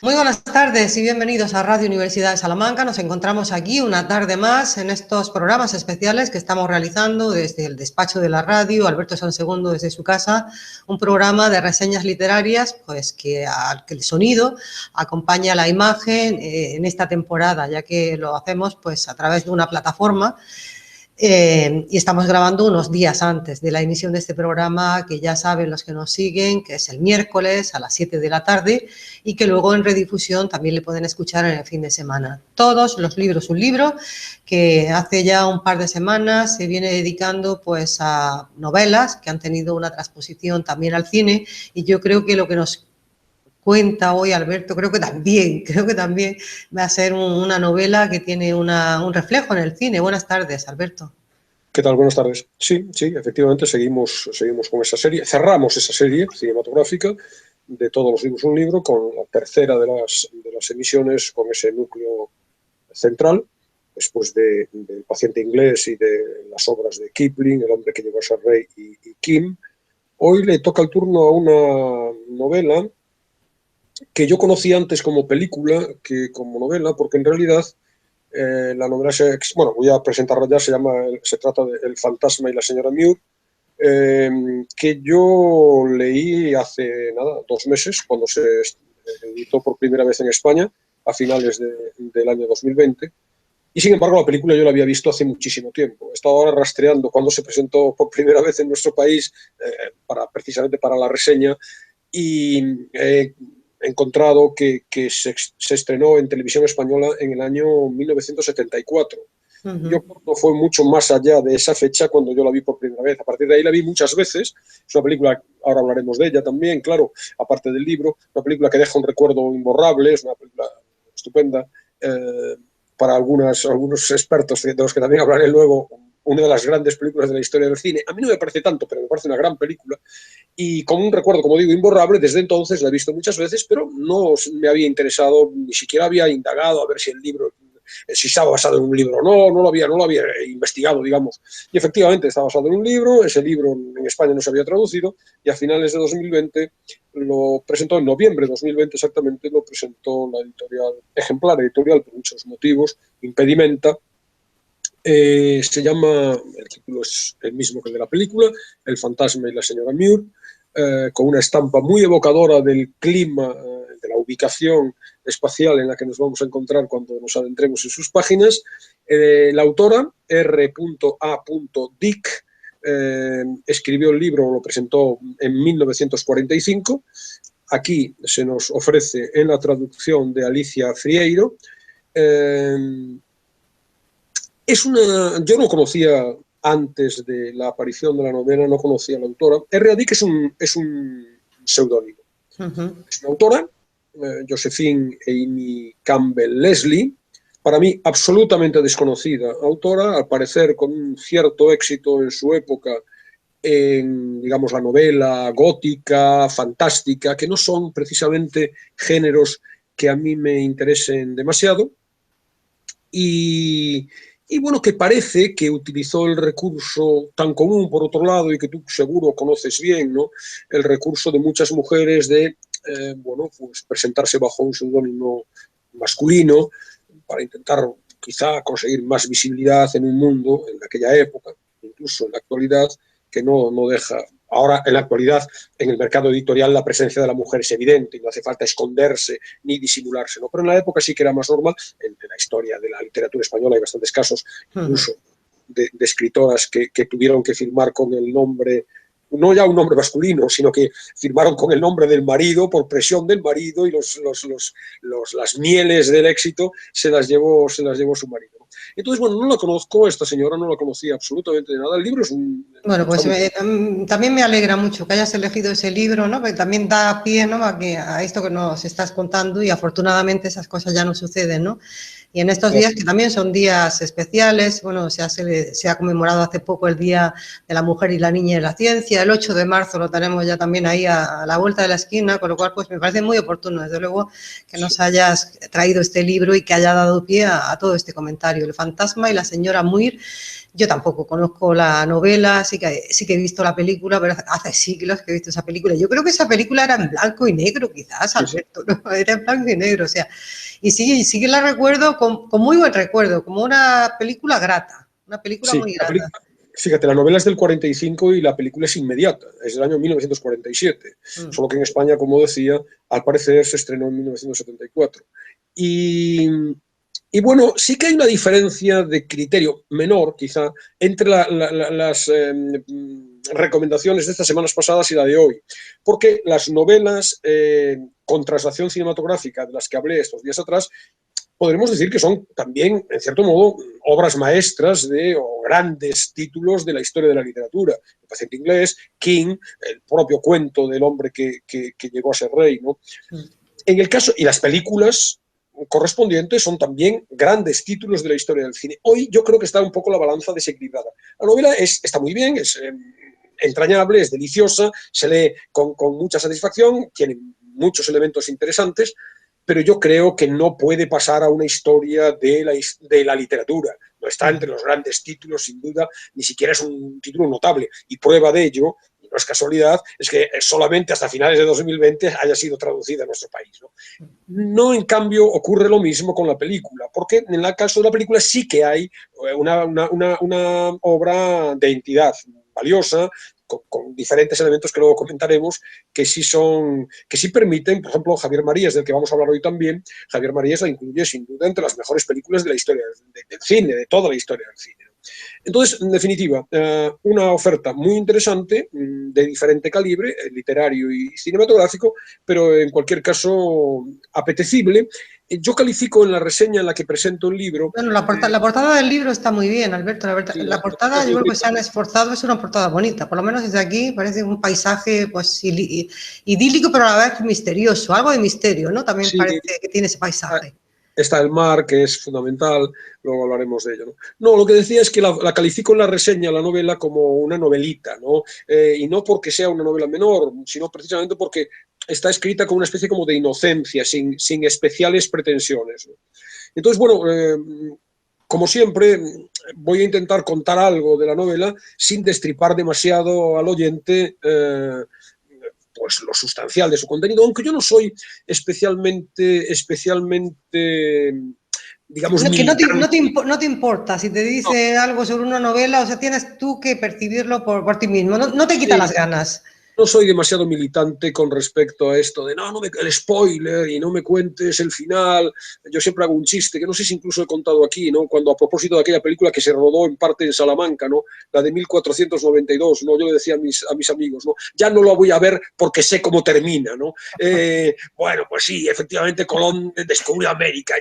Muy buenas tardes y bienvenidos a Radio Universidad de Salamanca. Nos encontramos aquí una tarde más en estos programas especiales que estamos realizando desde el despacho de la radio, Alberto Sansegundo desde su casa, un programa de reseñas literarias pues que el sonido acompaña la imagen en esta temporada, ya que lo hacemos pues a través de una plataforma. Y estamos grabando unos días antes de la emisión de este programa, que ya saben los que nos siguen, que es el miércoles a las 7 de la tarde y que luego en redifusión también le pueden escuchar en el fin de semana. Todos los libros, un libro que hace ya un par de semanas se viene dedicando pues a novelas que han tenido una transposición también al cine, y yo creo que lo que nos cuenta hoy Alberto, creo que también va a ser una novela que tiene un reflejo en el cine. Buenas tardes, Alberto. ¿Qué tal? Buenas tardes. Sí, efectivamente seguimos con esa serie. Cerramos esa serie cinematográfica de Todos los libros un libro, con la tercera de las emisiones, con ese núcleo central, después del paciente inglés y de las obras de Kipling, El hombre que llegó a ser rey y Kim. Hoy le toca el turno a una novela que yo conocí antes como película que como novela, porque en realidad la novela, voy a presentarla ya, se trata de El fantasma y la señora Muir, que yo leí hace 2 meses, cuando se editó por primera vez en España, a finales del año 2020. Y sin embargo, la película yo la había visto hace muchísimo tiempo. He estado ahora rastreando cuando se presentó por primera vez en nuestro país, precisamente para la reseña, y he encontrado que se estrenó en televisión española en el año 1974. Yo creo que fue mucho más allá de esa fecha cuando yo la vi por primera vez. A partir de ahí la vi muchas veces. Es una película, ahora hablaremos de ella también, claro, aparte del libro, una película que deja un recuerdo imborrable, es una película estupenda. Para algunos expertos, de los que también hablaré luego, una de las grandes películas de la historia del cine. A mí no me parece tanto, pero me parece una gran película. Y con un recuerdo, como digo, imborrable. Desde entonces la he visto muchas veces, pero no me había interesado, ni siquiera había indagado a ver si el libro, si estaba basado en un libro o no lo había investigado, digamos. Y efectivamente está basado en un libro. Ese libro en España no se había traducido, y a finales de 2020 lo presentó, en noviembre de 2020 exactamente, lo presentó la editorial, Ejemplar Editorial, por muchos motivos, Impedimenta. Se llama, el título es el mismo que el de la película, El fantasma y la señora Muir, con una estampa muy evocadora del clima, de la ubicación espacial en la que nos vamos a encontrar cuando nos adentremos en sus páginas. La autora, R.A. Dick, escribió el libro, lo presentó en 1945. Aquí se nos ofrece en la traducción de Alicia Frieiro. Yo no conocía, antes de la aparición de la novela, no conocía a la autora. R.A. Dick es un seudónimo. Es una autora, Josephine Amy Campbell Leslie, para mí absolutamente desconocida autora, al parecer con un cierto éxito en su época en, digamos, la novela gótica, fantástica, que no son precisamente géneros que a mí me interesen demasiado. Y bueno, que parece que utilizó el recurso tan común, por otro lado, y que tú seguro conoces bien, ¿no? El recurso de muchas mujeres de, pues presentarse bajo un seudónimo masculino para intentar quizá conseguir más visibilidad en un mundo, en aquella época, incluso en la actualidad, que no deja. Ahora, en la actualidad, en el mercado editorial, la presencia de la mujer es evidente y no hace falta esconderse ni disimularse, ¿no? Pero en la época sí que era más normal. En la historia de la literatura española hay bastantes casos, incluso de escritoras que tuvieron que firmar con el nombre, no ya un nombre masculino, sino que firmaron con el nombre del marido, por presión del marido, y las mieles del éxito se las llevó su marido. Entonces, bueno, no la conozco, esta señora no la conocía absolutamente de nada. El libro es un... Bueno, pues también me alegra mucho que hayas elegido ese libro, ¿no? Porque también da pie, ¿no?, a esto que nos estás contando, y afortunadamente esas cosas ya no suceden, ¿no? Y en estos días, que también son días especiales, bueno, se ha conmemorado hace poco el Día de la Mujer y la Niña y la Ciencia. El 8 de marzo lo tenemos ya también ahí a la vuelta de la esquina, con lo cual pues me parece muy oportuno, desde luego, que nos hayas traído este libro y que haya dado pie a todo este comentario. El fantasma y la señora Muir. Yo tampoco conozco la novela, sí que he visto la película, pero hace siglos que he visto esa película. Yo creo que esa película era en blanco y negro, quizás, Alberto, ¿no? Era en blanco y negro, o sea. Y sí que la recuerdo con muy buen recuerdo, como una película grata, una película muy grata. Fíjate, la novela es del 45 y la película es inmediata, es del año 1947, solo que en España, como decía, al parecer se estrenó en 1974. Y bueno, sí que hay una diferencia de criterio menor, quizá, entre las recomendaciones de estas semanas pasadas y la de hoy, porque las novelas con traslación cinematográfica de las que hablé estos días atrás, podremos decir que son también, en cierto modo, obras maestras o grandes títulos de la historia de la literatura. El paciente inglés, King, el propio cuento del hombre que llegó a ser rey, ¿no? En el caso, y las películas correspondientes son también grandes títulos de la historia del cine. Hoy yo creo que está un poco la balanza desequilibrada. La novela está muy bien, es entrañable, es deliciosa, se lee con mucha satisfacción, tiene muchos elementos interesantes, pero yo creo que no puede pasar a una historia de la literatura. No está entre los grandes títulos, sin duda, ni siquiera es un título notable. Y prueba de ello, y no es casualidad, es que solamente hasta finales de 2020 haya sido traducida en nuestro país, No, en cambio, ocurre lo mismo con la película, porque en el caso de la película sí que hay una obra de entidad valiosa, con diferentes elementos que luego comentaremos, que sí permiten, por ejemplo, Javier Marías, del que vamos a hablar hoy también. Javier Marías la incluye sin duda entre las mejores películas de la historia del cine, de toda la historia del cine. Entonces, en definitiva, una oferta muy interesante, de diferente calibre, literario y cinematográfico, pero en cualquier caso apetecible. Yo califico en la reseña en la que presento el libro... Bueno, la portada del libro está muy bien, Alberto. La portada, yo creo que se han esforzado, es una portada bonita. Por lo menos desde aquí parece un paisaje pues idílico, pero a la vez misterioso, algo de misterio, ¿no? También parece que tiene ese paisaje. Está el mar, que es fundamental, luego hablaremos de ello. No, lo que decía es que la califico en la reseña, la novela, como una novelita, y no porque sea una novela menor, sino precisamente porque está escrita con una especie como de inocencia, sin especiales pretensiones. Entonces, bueno, como siempre, voy a intentar contar algo de la novela sin destripar demasiado al oyente pues lo sustancial de su contenido, aunque yo no soy especialmente digamos, que no te importa si te dice algo sobre una novela, o sea, tienes tú que percibirlo por ti mismo, no te quita las ganas. No soy demasiado militante con respecto a esto de el spoiler y no me cuentes el final. Yo siempre hago un chiste, que no sé si incluso he contado aquí, cuando a propósito de aquella película que se rodó en parte en Salamanca, la de 1492, yo le decía a mis amigos, ya no la voy a ver porque sé cómo termina. Bueno, pues sí, efectivamente Colón descubrió América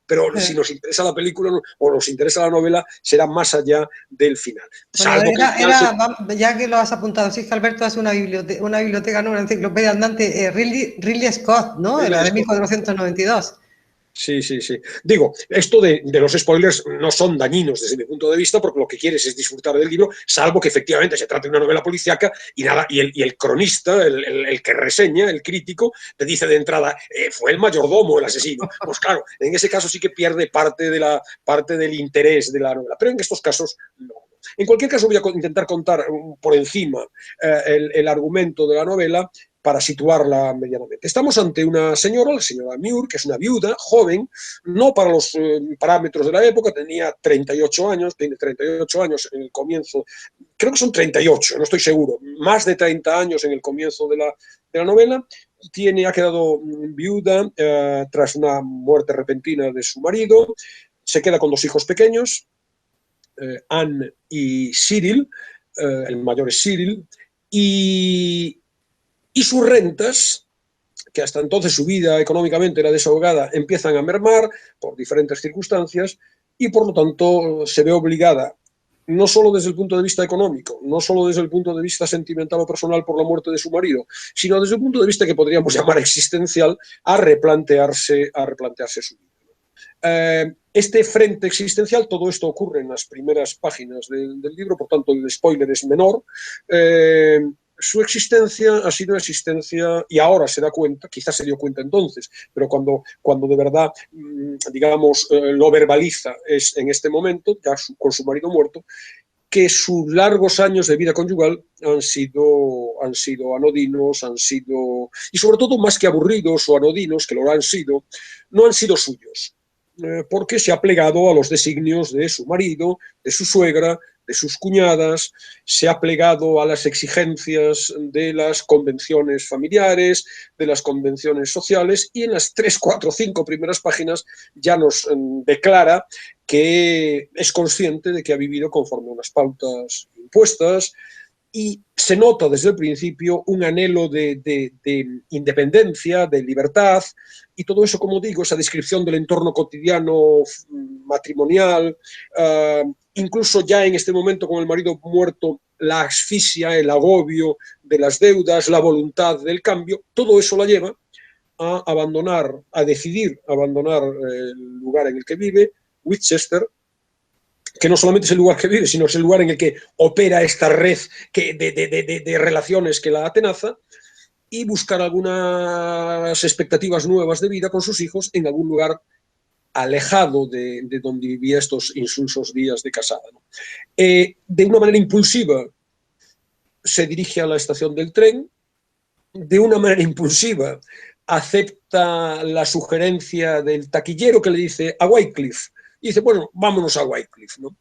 pero si nos interesa la película o nos interesa la novela, será más allá del final. Bueno, ya que lo has apuntado, sí, que Alberto hace una biblioteca, ¿no? Una enciclopedia andante, Ridley Scott, ¿no? Ridley la de 1492. Sí. Digo, esto de los spoilers no son dañinos desde mi punto de vista, porque lo que quieres es disfrutar del libro, salvo que efectivamente se trate de una novela policíaca y el cronista, el que reseña, el crítico, te dice de entrada, fue el mayordomo el asesino. Pues claro, en ese caso sí que pierde parte del interés de la novela, pero en estos casos no. En cualquier caso voy a intentar contar por encima el argumento de la novela, para situarla medianamente. Estamos ante una señora, la señora Muir, que es una viuda, joven, no para los parámetros de la época, tiene 38 años en el comienzo, creo que son 38, no estoy seguro, más de 30 años en el comienzo de la novela. Ha quedado viuda tras una muerte repentina de su marido, se queda con 2 hijos pequeños, Anne y Cyril, el mayor es Cyril, y sus rentas, que hasta entonces su vida económicamente era desahogada, empiezan a mermar por diferentes circunstancias y por lo tanto se ve obligada, no solo desde el punto de vista económico, no solo desde el punto de vista sentimental o personal por la muerte de su marido, sino desde el punto de vista que podríamos llamar existencial, a replantearse su vida. Este frente existencial, todo esto ocurre en las primeras páginas del libro, por tanto el spoiler es menor, su existencia ha sido una existencia, y ahora se da cuenta, quizás se dio cuenta entonces, pero cuando de verdad, digamos, lo verbaliza es en este momento, ya con su marido muerto, que sus largos años de vida conyugal han sido anodinos, y sobre todo más que aburridos o anodinos, que lo han sido, no han sido suyos, porque se ha plegado a los designios de su marido, de su suegra, de sus cuñadas, se ha plegado a las exigencias de las convenciones familiares, de las convenciones sociales, y en las 3, 4, 5 primeras páginas ya nos declara que es consciente de que ha vivido conforme a unas pautas impuestas, y se nota desde el principio un anhelo de independencia, de libertad, y todo eso, como digo, esa descripción del entorno cotidiano matrimonial, incluso ya en este momento con el marido muerto, la asfixia, el agobio de las deudas, la voluntad del cambio, todo eso la lleva a abandonar, a decidir abandonar el lugar en el que vive, Winchester, que no solamente es el lugar que vive, sino es el lugar en el que opera esta red de relaciones que la atenaza, y buscar algunas expectativas nuevas de vida con sus hijos en algún lugar alejado de donde vivía estos insulsos días de casada, ¿no? De una manera impulsiva se dirige a la estación del tren, de una manera impulsiva acepta la sugerencia del taquillero que le dice a Wycliffe, y dice, bueno, vámonos a Wycliffe, ¿no?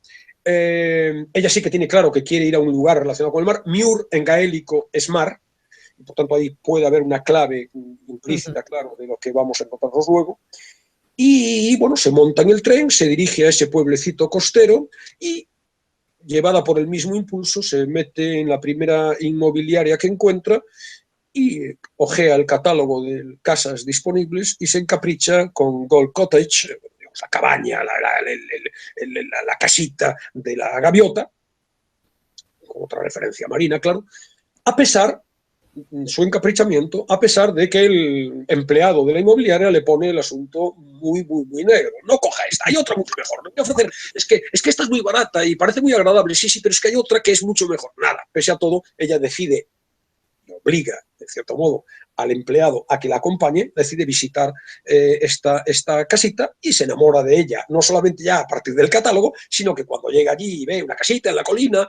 Ella sí que tiene claro que quiere ir a un lugar relacionado con el mar. Muir en gaélico es mar, y por tanto ahí puede haber una clave implícita, claro, de lo que vamos a encontrarnos luego. Y bueno, se monta en el tren, se dirige a ese pueblecito costero y, llevada por el mismo impulso, se mete en la primera inmobiliaria que encuentra y ojea el catálogo de casas disponibles y se encapricha con Gold Cottage, la cabaña, la casita de la gaviota, con otra referencia marina, claro, a pesar su encaprichamiento, a pesar de que el empleado de la inmobiliaria le pone el asunto muy, muy, muy negro. No coja esta, hay otra mucho mejor. No voy a ofrecer, es que esta es muy barata y parece muy agradable, sí, pero es que hay otra que es mucho mejor. Nada, pese a todo, ella decide, y obliga, de cierto modo, al empleado a que la acompañe, decide visitar esta casita y se enamora de ella, no solamente ya a partir del catálogo, sino que cuando llega allí y ve una casita en la colina,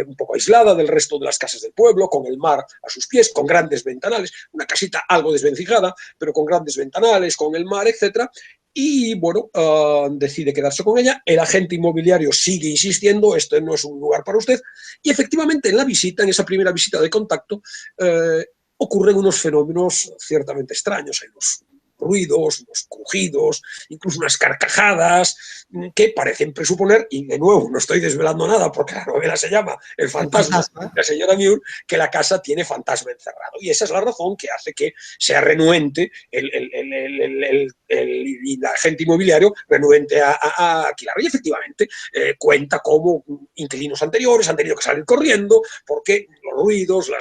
un poco aislada del resto de las casas del pueblo, con el mar a sus pies, con grandes ventanales, una casita algo desvencijada, pero con grandes ventanales, con el mar, etcétera. Y bueno, decide quedarse con ella. El agente inmobiliario sigue insistiendo, este no es un lugar para usted, y efectivamente en la visita, en esa primera visita de contacto, ocurren unos fenómenos ciertamente extraños. Hay unos ruidos, unos crujidos, incluso unas carcajadas que parecen presuponer, y de nuevo no estoy desvelando nada porque la novela se llama El fantasma de la señora Muir, que la casa tiene fantasma encerrado. Y esa es la razón que hace que sea renuente el agente inmobiliario, renuente a alquilar. Y efectivamente cuenta cómo inquilinos anteriores han tenido que salir corriendo porque los ruidos,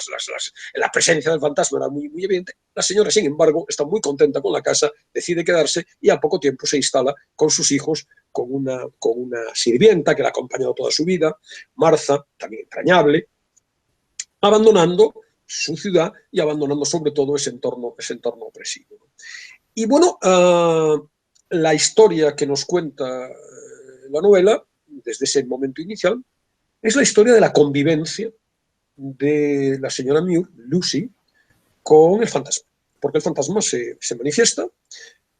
la presencia del fantasma era muy, muy evidente. La señora, sin embargo, está muy contenta con la casa, decide quedarse y a poco tiempo se instala con sus hijos, con una sirvienta que la ha acompañado toda su vida, Martha, también entrañable, abandonando su ciudad y abandonando sobre todo ese entorno opresivo. Y bueno, la historia que nos cuenta la novela, desde ese momento inicial, es la historia de la convivencia de la señora Muir, Lucy, con el fantasma. Porque el fantasma se manifiesta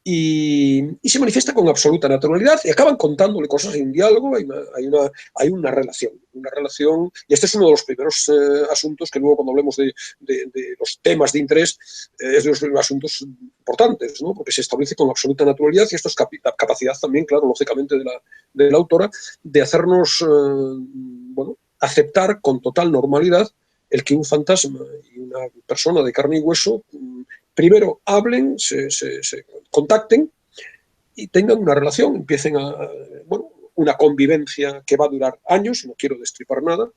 y se manifiesta con absoluta naturalidad y acaban contándole cosas en un diálogo, hay una relación, y este es uno de los primeros asuntos que luego cuando hablemos de los temas de interés es de los primeros asuntos importantes, ¿no? Porque se establece con absoluta naturalidad y esto es capacidad también, claro, lógicamente de la autora, de hacernos, bueno, aceptar con total normalidad el que un fantasma y una persona de carne y hueso primero hablen, se contacten y tengan una relación, empiecen bueno, una convivencia que va a durar años, no quiero destripar nada,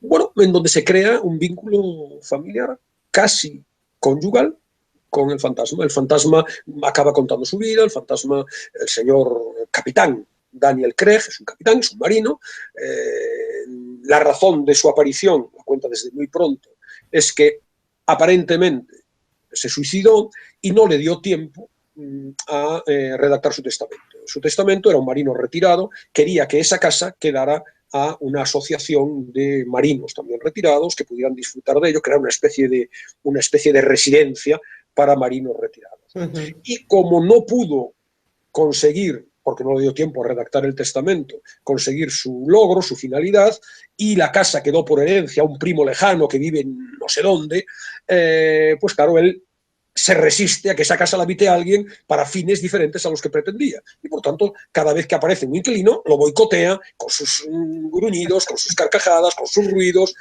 bueno, en donde se crea un vínculo familiar casi conyugal con el fantasma. El fantasma acaba contando su vida, el fantasma, el señor capitán Daniel Craig, es un capitán, es un marino, la razón de su aparición, la cuenta desde muy pronto, es que aparentemente se suicidó y no le dio tiempo a redactar su testamento. Su testamento era un marino retirado, quería que esa casa quedara a una asociación de marinos también retirados que pudieran disfrutar de ello, que era una especie de residencia para marinos retirados. Y como no pudo conseguir, porque no le dio tiempo a redactar el testamento, conseguir su logro, su finalidad, y la casa quedó por herencia a un primo lejano que vive en no sé dónde, pues claro, él se resiste a que esa casa la habite alguien para fines diferentes a los que pretendía. Y por tanto, cada vez que aparece un inquilino, lo boicotea con sus gruñidos, con sus carcajadas, con sus ruidos,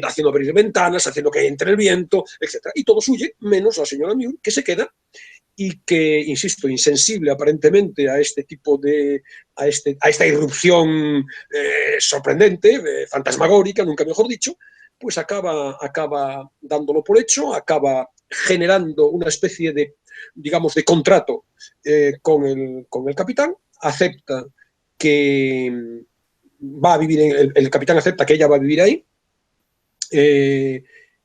haciendo abrir ventanas, haciendo que entre el viento, etc. Y todos huyen, menos la señora Muir, que se queda y que, insisto, insensible aparentemente a este tipo de, a esta irrupción sorprendente, fantasmagórica, nunca mejor dicho, pues acaba dándolo por hecho, acaba generando una especie de, digamos, de contrato con el capitán, acepta que va a vivir, el capitán acepta que ella va a vivir ahí,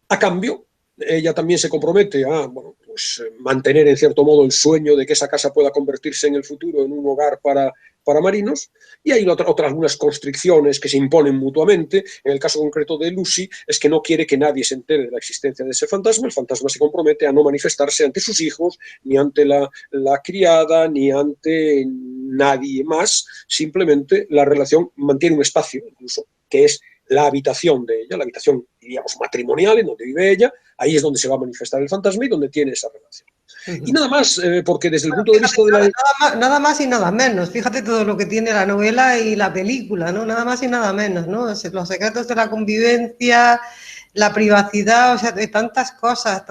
a cambio, ella también se compromete a, bueno, pues, mantener en cierto modo el sueño de que esa casa pueda convertirse en el futuro en un hogar para marinos, y hay algunas constricciones que se imponen mutuamente. En el caso concreto de Lucy es que no quiere que nadie se entere de la existencia de ese fantasma. El fantasma se compromete a no manifestarse ante sus hijos, ni ante la criada, ni ante nadie más. Simplemente la relación mantiene un espacio, incluso, que es la habitación de ella, la habitación, diríamos, matrimonial en donde vive ella. Ahí es donde se va a manifestar el fantasma y donde tiene esa relación. Y nada más, porque desde el punto de vista de la... Nada más y nada menos. Fíjate todo lo que tiene la novela y la película, ¿no? Nada más y nada menos, ¿no? Los secretos de la convivencia, la privacidad, o sea, de tantas cosas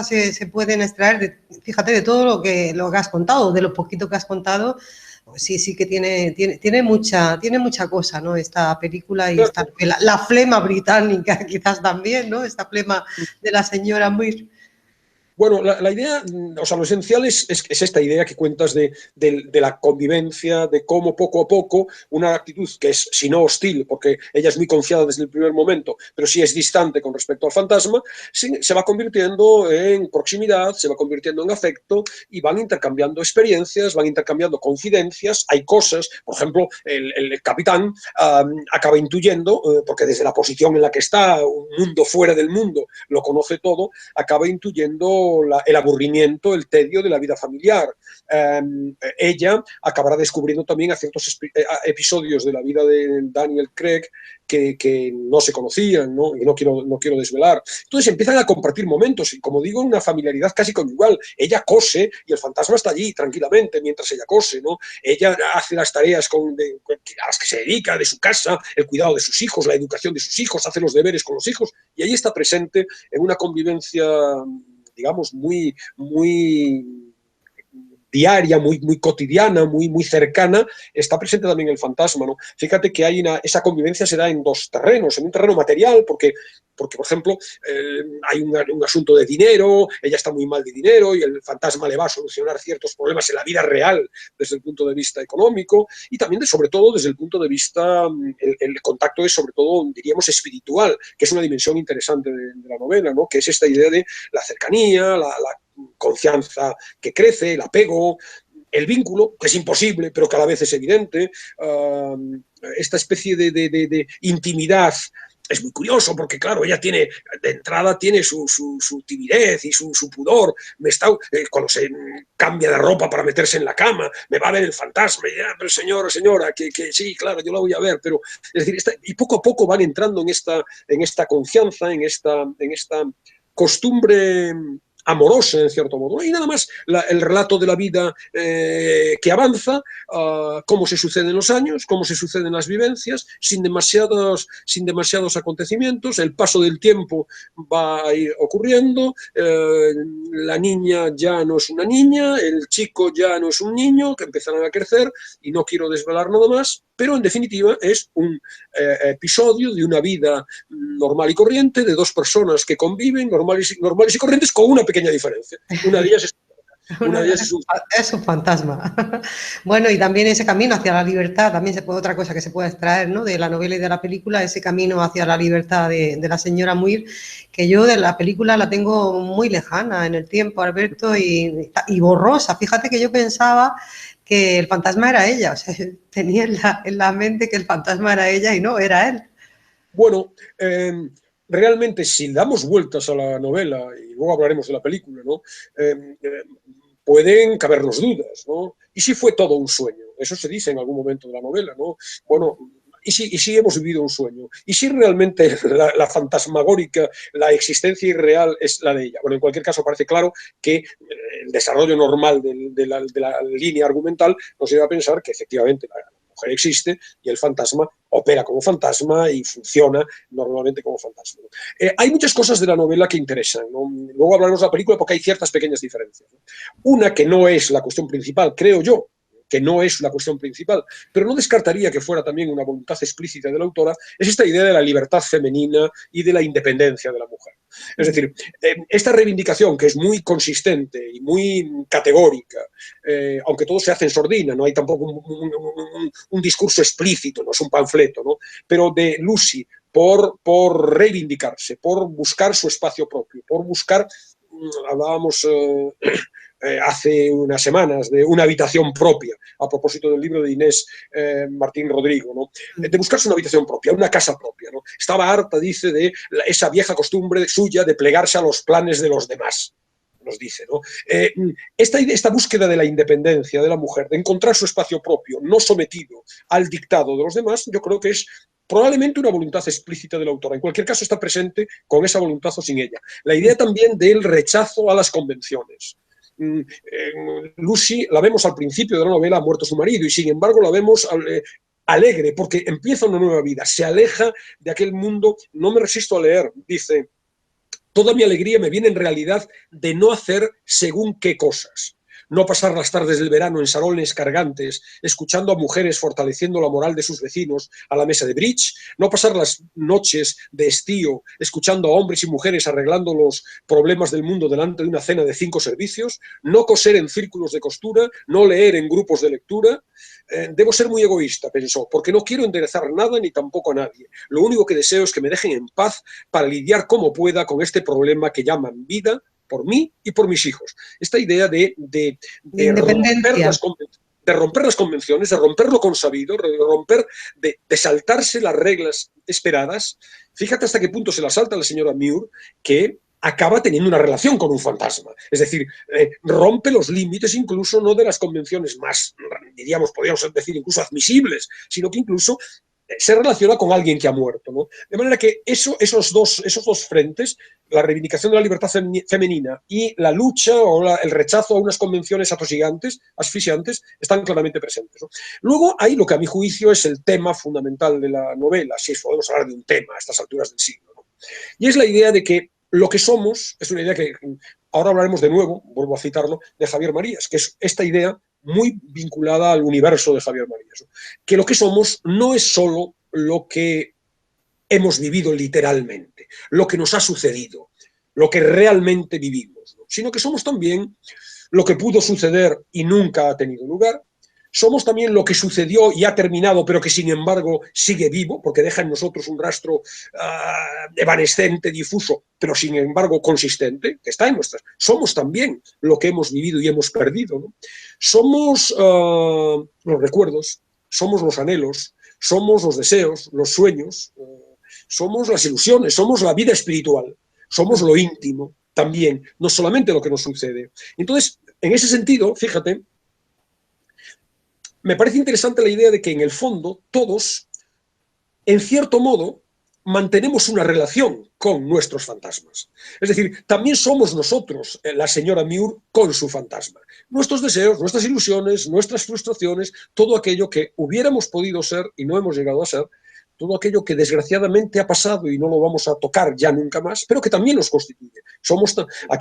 se pueden extraer, fíjate, de todo lo que has contado, de lo poquito que has contado. Pues sí que tiene mucha cosa, ¿no? Esta película y esta novela. La flema británica, quizás también, ¿no? Esta flema de la señora Muir. Bueno, la idea, o sea, lo esencial es esta idea que cuentas de la convivencia, de cómo poco a poco una actitud que es, si no hostil, porque ella es muy confiada desde el primer momento, pero sí es distante con respecto al fantasma, se va convirtiendo en proximidad, se va convirtiendo en afecto, y van intercambiando experiencias, van intercambiando confidencias. Hay cosas, por ejemplo, el capitán acaba intuyendo, porque desde la posición en la que está, un mundo fuera del mundo, lo conoce todo, acaba intuyendo el aburrimiento, el tedio de la vida familiar. Ella acabará descubriendo también a ciertos episodios de la vida de Daniel Craig que no se conocían, ¿no? Y no quiero desvelar. Entonces empiezan a compartir momentos y, como digo, una familiaridad casi conyugal. Ella cose y el fantasma está allí tranquilamente mientras ella cose, ¿no? Ella hace las tareas a las que se dedica, de su casa, el cuidado de sus hijos, la educación de sus hijos, hace los deberes con los hijos, y ahí está presente en una convivencia, digamos, muy diaria, muy cotidiana, muy cercana. Está presente también el fantasma, ¿no? Fíjate que esa convivencia se da en dos terrenos, en un terreno material, porque por ejemplo, hay un asunto de dinero, ella está muy mal de dinero y el fantasma le va a solucionar ciertos problemas en la vida real desde el punto de vista económico, y también, sobre todo, desde el punto de vista, el contacto es, sobre todo, diríamos, espiritual, que es una dimensión interesante de la novela, ¿no? Que es esta idea de la cercanía, la confianza que crece, el apego, el vínculo, que es imposible, pero que a la vez es evidente, esta especie de intimidad. Es muy curioso porque, claro, ella de entrada tiene su timidez y su pudor. Cuando se cambia de ropa para meterse en la cama, me va a ver el fantasma. Y, pero señora, que sí, claro, yo la voy a ver. Pero, es decir, y poco a poco van entrando en esta confianza, en esta costumbre amorosa, en cierto modo. Y nada más el relato de la vida que avanza, cómo se suceden los años, cómo se suceden las vivencias, sin demasiados acontecimientos. El paso del tiempo va a ir ocurriendo, la niña ya no es una niña, el chico ya no es un niño, que empezarán a crecer, y no quiero desvelar nada más, pero en definitiva es un episodio de una vida normal y corriente, de dos personas que conviven, normales y corrientes, con una pequeña diferencia. Una de ellas es Una de ellas Es un fantasma. Bueno, y también ese camino hacia la libertad, también se puede, otra cosa que se puede extraer, ¿no?, de la novela y de la película, ese camino hacia la libertad de la señora Muir, que yo de la película la tengo muy lejana en el tiempo, Alberto, y borrosa. Fíjate que yo pensaba que el fantasma era ella, o sea, tenía en la mente que el fantasma era ella y no, era él. Bueno, realmente si damos vueltas a la novela, y luego hablaremos de la película, ¿no? Pueden cabernos dudas, ¿no? ¿Y si fue todo un sueño? Eso se dice en algún momento de la novela, ¿no? Bueno, ¿y si hemos vivido un sueño? ¿Y si realmente la fantasmagórica, la existencia irreal es la de ella? Bueno, en cualquier caso parece claro que el desarrollo normal de la línea argumental nos lleva a pensar que efectivamente la mujer existe y el fantasma opera como fantasma y funciona normalmente como fantasma. Hay muchas cosas de la novela que interesan, ¿no? Luego hablaremos de la película porque hay ciertas pequeñas diferencias, ¿no? Una que no es la cuestión principal, creo yo, que no es la cuestión principal, pero no descartaría que fuera también una voluntad explícita de la autora, es esta idea de la libertad femenina y de la independencia de la mujer. Es decir, esta reivindicación que es muy consistente y muy categórica, aunque todo se hace en sordina, no hay tampoco un discurso explícito, no es un panfleto, ¿no? Pero de Lucy por reivindicarse, por buscar su espacio propio, por buscar, hablábamos hace unas semanas de una habitación propia, a propósito del libro de Inés Martín Rodrigo, ¿no? De buscarse una habitación propia, una casa propia, ¿no? Estaba harta, dice, de esa vieja costumbre suya de plegarse a los planes de los demás, nos dice, ¿no? Esta búsqueda de la independencia de la mujer, de encontrar su espacio propio, no sometido al dictado de los demás, yo creo que es probablemente una voluntad explícita de la autora. En cualquier caso, está presente con esa voluntad o sin ella. La idea también del rechazo a las convenciones. Lucy la vemos al principio de la novela, ha muerto su marido, y sin embargo la vemos alegre porque empieza una nueva vida, se aleja de aquel mundo. No me resisto a leer, dice, toda mi alegría me viene en realidad de no hacer según qué cosas. No pasar las tardes del verano en salones cargantes, escuchando a mujeres fortaleciendo la moral de sus vecinos a la mesa de bridge, no pasar las noches de estío escuchando a hombres y mujeres arreglando los problemas del mundo delante de una cena de 5 servicios, no coser en círculos de costura, no leer en grupos de lectura. Debo ser muy egoísta, pensó, porque no quiero enderezar nada ni tampoco a nadie. Lo único que deseo es que me dejen en paz para lidiar como pueda con este problema que llaman vida, por mí y por mis hijos. Esta idea de Independencia. romper las convenciones, de romper lo consabido, de saltarse las reglas esperadas. Fíjate hasta qué punto se la salta la señora Muir, que acaba teniendo una relación con un fantasma. Es decir, rompe los límites incluso no de las convenciones más, diríamos, podríamos decir, incluso admisibles, sino que incluso se relaciona con alguien que ha muerto, ¿no? De manera que esos dos frentes, la reivindicación de la libertad femenina y la lucha o el rechazo a unas convenciones atosigantes, asfixiantes, están claramente presentes, ¿no? Luego hay lo que a mi juicio es el tema fundamental de la novela, si podemos hablar de un tema a estas alturas del siglo, ¿no? Y es la idea de que lo que somos, es una idea que ahora hablaremos de nuevo, vuelvo a citarlo, de Javier Marías, que es esta idea muy vinculada al universo de Javier Marías, ¿no? Que lo que somos no es solo lo que hemos vivido literalmente, lo que nos ha sucedido, lo que realmente vivimos, ¿no? Sino que somos también lo que pudo suceder y nunca ha tenido lugar. Somos también lo que sucedió y ha terminado, pero que sin embargo sigue vivo, porque deja en nosotros un rastro evanescente, difuso, pero sin embargo consistente, que está en nuestras. Somos también lo que hemos vivido y hemos perdido, ¿no? Somos los recuerdos, somos los anhelos, somos los deseos, los sueños, somos las ilusiones, somos la vida espiritual, somos lo íntimo también, no solamente lo que nos sucede. Entonces, en ese sentido, fíjate, me parece interesante la idea de que en el fondo todos, en cierto modo, mantenemos una relación con nuestros fantasmas. Es decir, también somos nosotros, la señora Muir, con su fantasma. Nuestros deseos, nuestras ilusiones, nuestras frustraciones, todo aquello que hubiéramos podido ser y no hemos llegado a ser, todo aquello que desgraciadamente ha pasado y no lo vamos a tocar ya nunca más, pero que también nos constituye.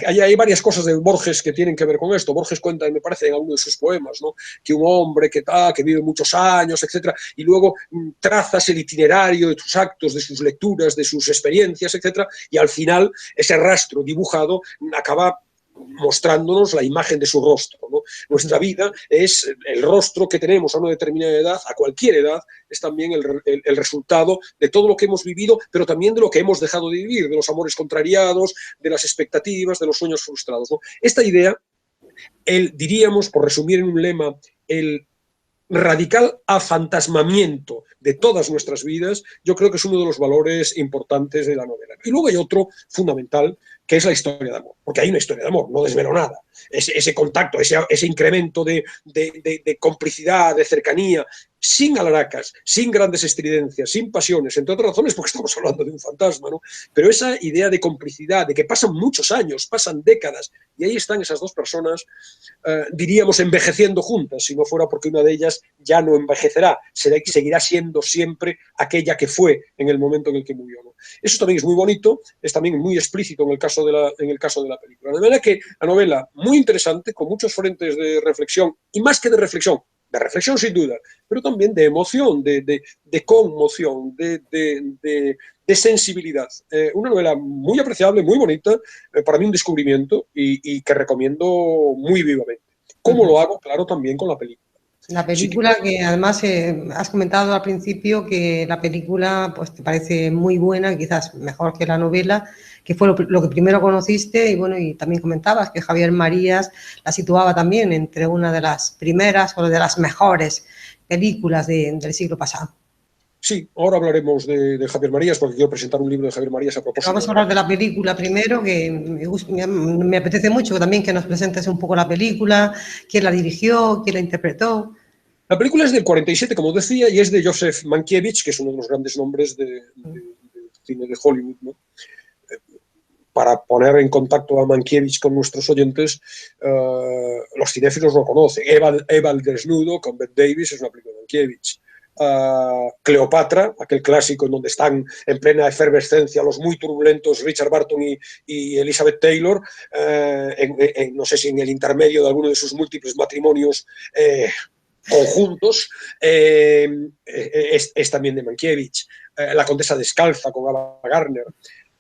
Hay varias cosas de Borges que tienen que ver con esto. Borges cuenta, me parece, en alguno de sus poemas, ¿no?, que un hombre que vive muchos años, etcétera, y luego trazas el itinerario de tus actos, de sus lecturas, de sus experiencias, etcétera, y al final ese rastro dibujado acaba mostrándonos la imagen de su rostro, ¿no? Nuestra vida es el rostro que tenemos a una determinada edad, a cualquier edad, es también el resultado de todo lo que hemos vivido, pero también de lo que hemos dejado de vivir, de los amores contrariados, de las expectativas, de los sueños frustrados, ¿no? Esta idea, diríamos, por resumir en un lema, el radical afantasmamiento de todas nuestras vidas, yo creo que es uno de los valores importantes de la novela. Y luego hay otro fundamental, que es la historia de amor, porque hay una historia de amor, no desvelo nada. Ese contacto, ese incremento de complicidad, de cercanía, sin alaracas, sin grandes estridencias, sin pasiones, entre otras razones porque estamos hablando de un fantasma, ¿no? Pero esa idea de complicidad, de que pasan muchos años, pasan décadas, y ahí están esas dos personas, diríamos, envejeciendo juntas, si no fuera porque una de ellas ya no envejecerá, seguirá siendo siempre aquella que fue en el momento en el que murió, ¿no? Eso también es muy bonito, es también muy explícito en el caso de la película. De manera que la novela, muy interesante, con muchos frentes de reflexión, y más que de reflexión sin duda, pero también de emoción, de conmoción, de sensibilidad. Una novela muy apreciable, muy bonita, para mí un descubrimiento y que recomiendo muy vivamente. ¿Cómo lo hago? Claro, también con la película. La película, que además has comentado al principio que la película pues te parece muy buena, quizás mejor que la novela, que fue lo que primero conociste, y bueno, y también comentabas que Javier Marías la situaba también entre una de las primeras o de las mejores películas del siglo pasado. Sí, ahora hablaremos de Javier Marías, porque quiero presentar un libro de Javier Marías a propósito. Vamos a hablar de la película primero, que me apetece mucho también que nos presentes un poco la película, quién la dirigió, quién la interpretó. La película es del 47, como decía, y es de Joseph Mankiewicz, que es uno de los grandes nombres del cine de Hollywood, ¿no? Para poner en contacto a Mankiewicz con nuestros oyentes, los cinéfilos lo conocen. Eva el desnudo, con Bette Davis, es una película de Mankiewicz. Cleopatra, aquel clásico en donde están en plena efervescencia los muy turbulentos Richard Burton y Elizabeth Taylor, no sé si en el intermedio de alguno de sus múltiples matrimonios conjuntos, es también de Mankiewicz. La condesa descalza, con Ava Gardner.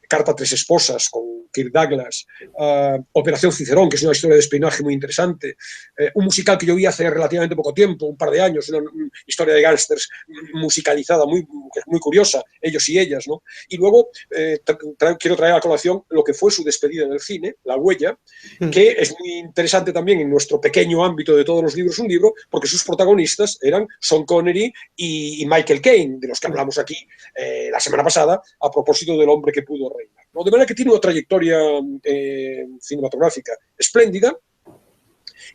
Carta a tres esposas, con Kirk Douglas, Operación Cicerón, que es una historia de espionaje muy interesante, un musical que yo vi hace relativamente poco tiempo, un par de años, una historia de gángsters musicalizada, muy curiosa, ellos y ellas, ¿no? Y luego quiero traer a colación lo que fue su despedida en el cine, La huella, que es muy interesante también en nuestro pequeño ámbito de todos los libros, un libro, porque sus protagonistas eran Sean Connery y Michael Caine, de los que hablamos aquí la semana pasada, a propósito del hombre que pudo reinar, ¿no? De manera que tiene una trayectoria cinematográfica espléndida,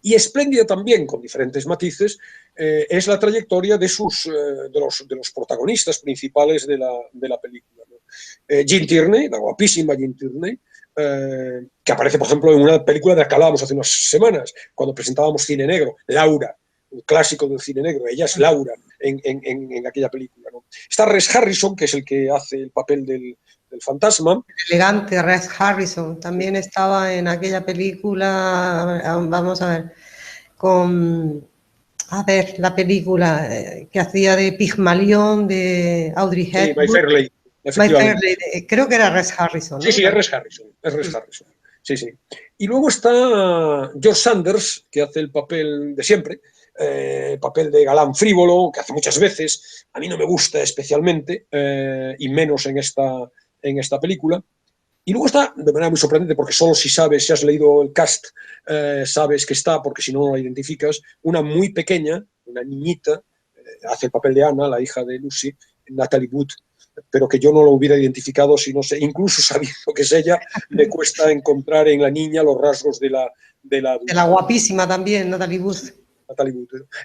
y espléndida también, con diferentes matices, es la trayectoria de los protagonistas principales de la película, ¿no? Jean Tierney, la guapísima Jean Tierney, que aparece, por ejemplo, en una película de la que hablábamos hace unas semanas, cuando presentábamos Cine Negro, Laura, un clásico del cine negro. Ella es Laura en aquella película, ¿no? Está Rex Harrison, que es el que hace el papel del fantasma. El elegante Rex Harrison también estaba en aquella película, vamos a ver, la película que hacía de Pigmalión, de Audrey Hepburn. Sí, My Fairlady. Creo que era Rex Harrison, ¿no? Sí, es Rex Harrison. Sí. Y luego está George Sanders, que hace el papel de siempre, el papel de galán frívolo, que hace muchas veces. A mí no me gusta especialmente, y menos en esta película. Y luego está, de manera muy sorprendente, porque solo si has leído el cast, sabes que está, porque si no, no la identificas, una muy pequeña, una niñita, hace el papel de Anna, la hija de Lucy, Natalie Wood, pero que yo no lo hubiera identificado, si no sé, incluso sabiendo que es ella, me cuesta encontrar en la niña los rasgos de la guapísima también, Natalie Wood.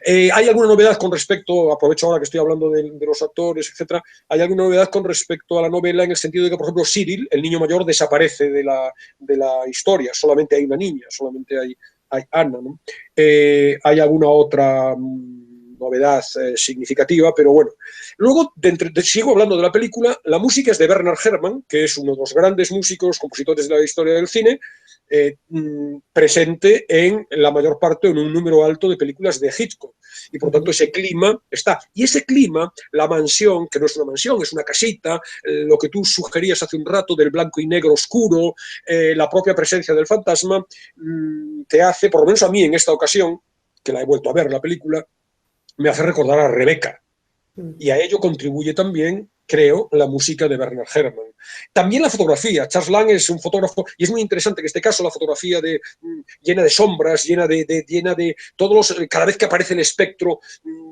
¿Hay alguna novedad con respecto, aprovecho ahora que estoy hablando de los actores, etcétera, hay alguna novedad con respecto a la novela, en el sentido de que, por ejemplo, Cyril, el niño mayor, desaparece de la historia, solamente hay una niña, solamente hay Anna, ¿no? ¿Hay alguna otra novedad significativa? Pero bueno. Luego, sigo hablando de la película. La música es de Bernard Herrmann, que es uno de los grandes músicos, compositores de la historia del cine, presente en la mayor parte, en un número alto de películas de Hitchcock. Y por tanto ese clima está. Y ese clima, la mansión, que no es una mansión, es una casita, lo que tú sugerías hace un rato del blanco y negro oscuro, la propia presencia del fantasma, te hace, por lo menos a mí en esta ocasión, que la he vuelto a ver la película, me hace recordar a Rebeca. Y a ello contribuye también, creo, la música de Bernard Herrmann. También la fotografía. Charles Lang es un fotógrafo, y es muy interesante que en este caso la fotografía llena de sombras, llena de todos los, cada vez que aparece el espectro,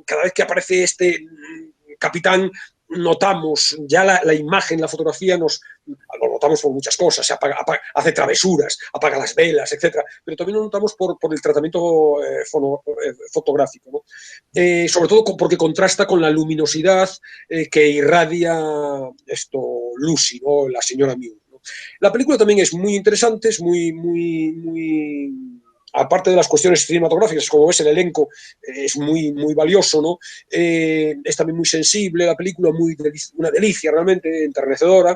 cada vez que aparece este capitán, notamos ya la imagen, la fotografía, lo notamos por muchas cosas, hace travesuras, apaga las velas, etc. Pero también lo notamos por el tratamiento fotográfico, ¿no? Sobre todo porque contrasta con la luminosidad que irradia Lucy, ¿no? La señora Mew, ¿no? La película también es muy interesante, es muy aparte de las cuestiones cinematográficas, como ves, el elenco es muy valioso, ¿no? Es también muy sensible la película, una delicia realmente, enternecedora,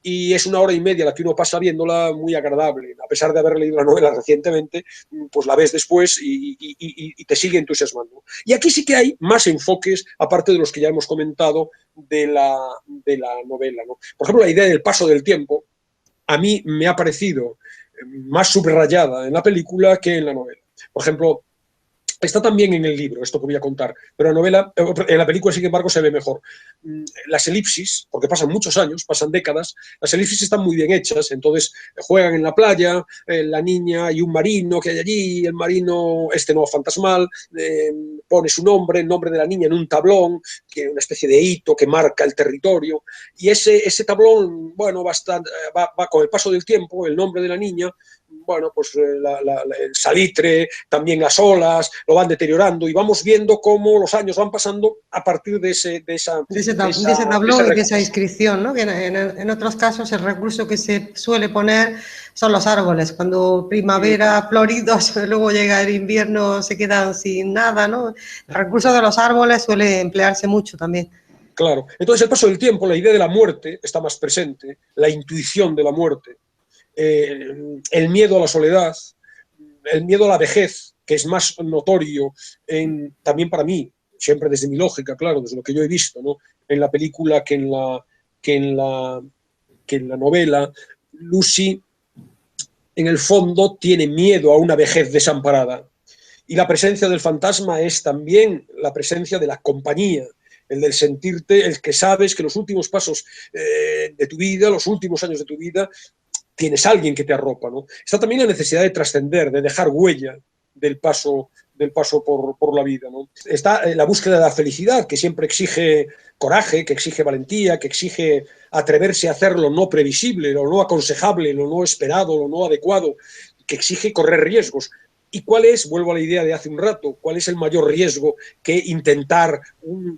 y es una hora y media la que uno pasa viéndola muy agradable. A pesar de haber leído la novela recientemente, pues la ves después y te sigue entusiasmando. Y aquí sí que hay más enfoques, aparte de los que ya hemos comentado, de la novela, ¿no? Por ejemplo, la idea del paso del tiempo, a mí me ha parecido más subrayada en la película que en la novela. Por ejemplo, está también en el libro, esto que voy a contar, pero en la película, sin embargo, se ve mejor. Las elipsis, porque pasan muchos años, pasan décadas, las elipsis están muy bien hechas, entonces juegan en la playa, la niña y un marino que hay allí, el marino, no fantasmal, pone su nombre, el nombre de la niña en un tablón, que es una especie de hito que marca el territorio, y ese tablón, bueno, va con el paso del tiempo, el nombre de la niña, bueno, pues el salitre, también las olas, lo van deteriorando y vamos viendo cómo los años van pasando a partir de ese tablón y de esa inscripción, ¿no? Que en otros casos el recurso que se suele poner son los árboles. Cuando primavera floridos, luego llega el invierno, se quedan sin nada, ¿no? El recurso de los árboles suele emplearse mucho también. Claro. Entonces, el paso del tiempo, la idea de la muerte está más presente, la intuición de la muerte, el miedo a la soledad, el miedo a la vejez, que es más notorio también para mí, siempre desde mi lógica, claro, desde lo que yo he visto, ¿no? En la película que en la novela. Lucy, en el fondo, tiene miedo a una vejez desamparada. Y la presencia del fantasma es también la presencia de la compañía, el del sentirte, el que sabes que los últimos pasos de tu vida, los últimos años de tu vida, tienes a alguien que te arropa, ¿no? Está también la necesidad de trascender, de dejar huella del paso por la vida, ¿no? Está la búsqueda de la felicidad, que siempre exige coraje, que exige valentía, que exige atreverse a hacer lo no previsible, lo no aconsejable, lo no esperado, lo no adecuado, que exige correr riesgos. ¿Y cuál es, vuelvo a la idea de hace un rato, cuál es el mayor riesgo que intentar una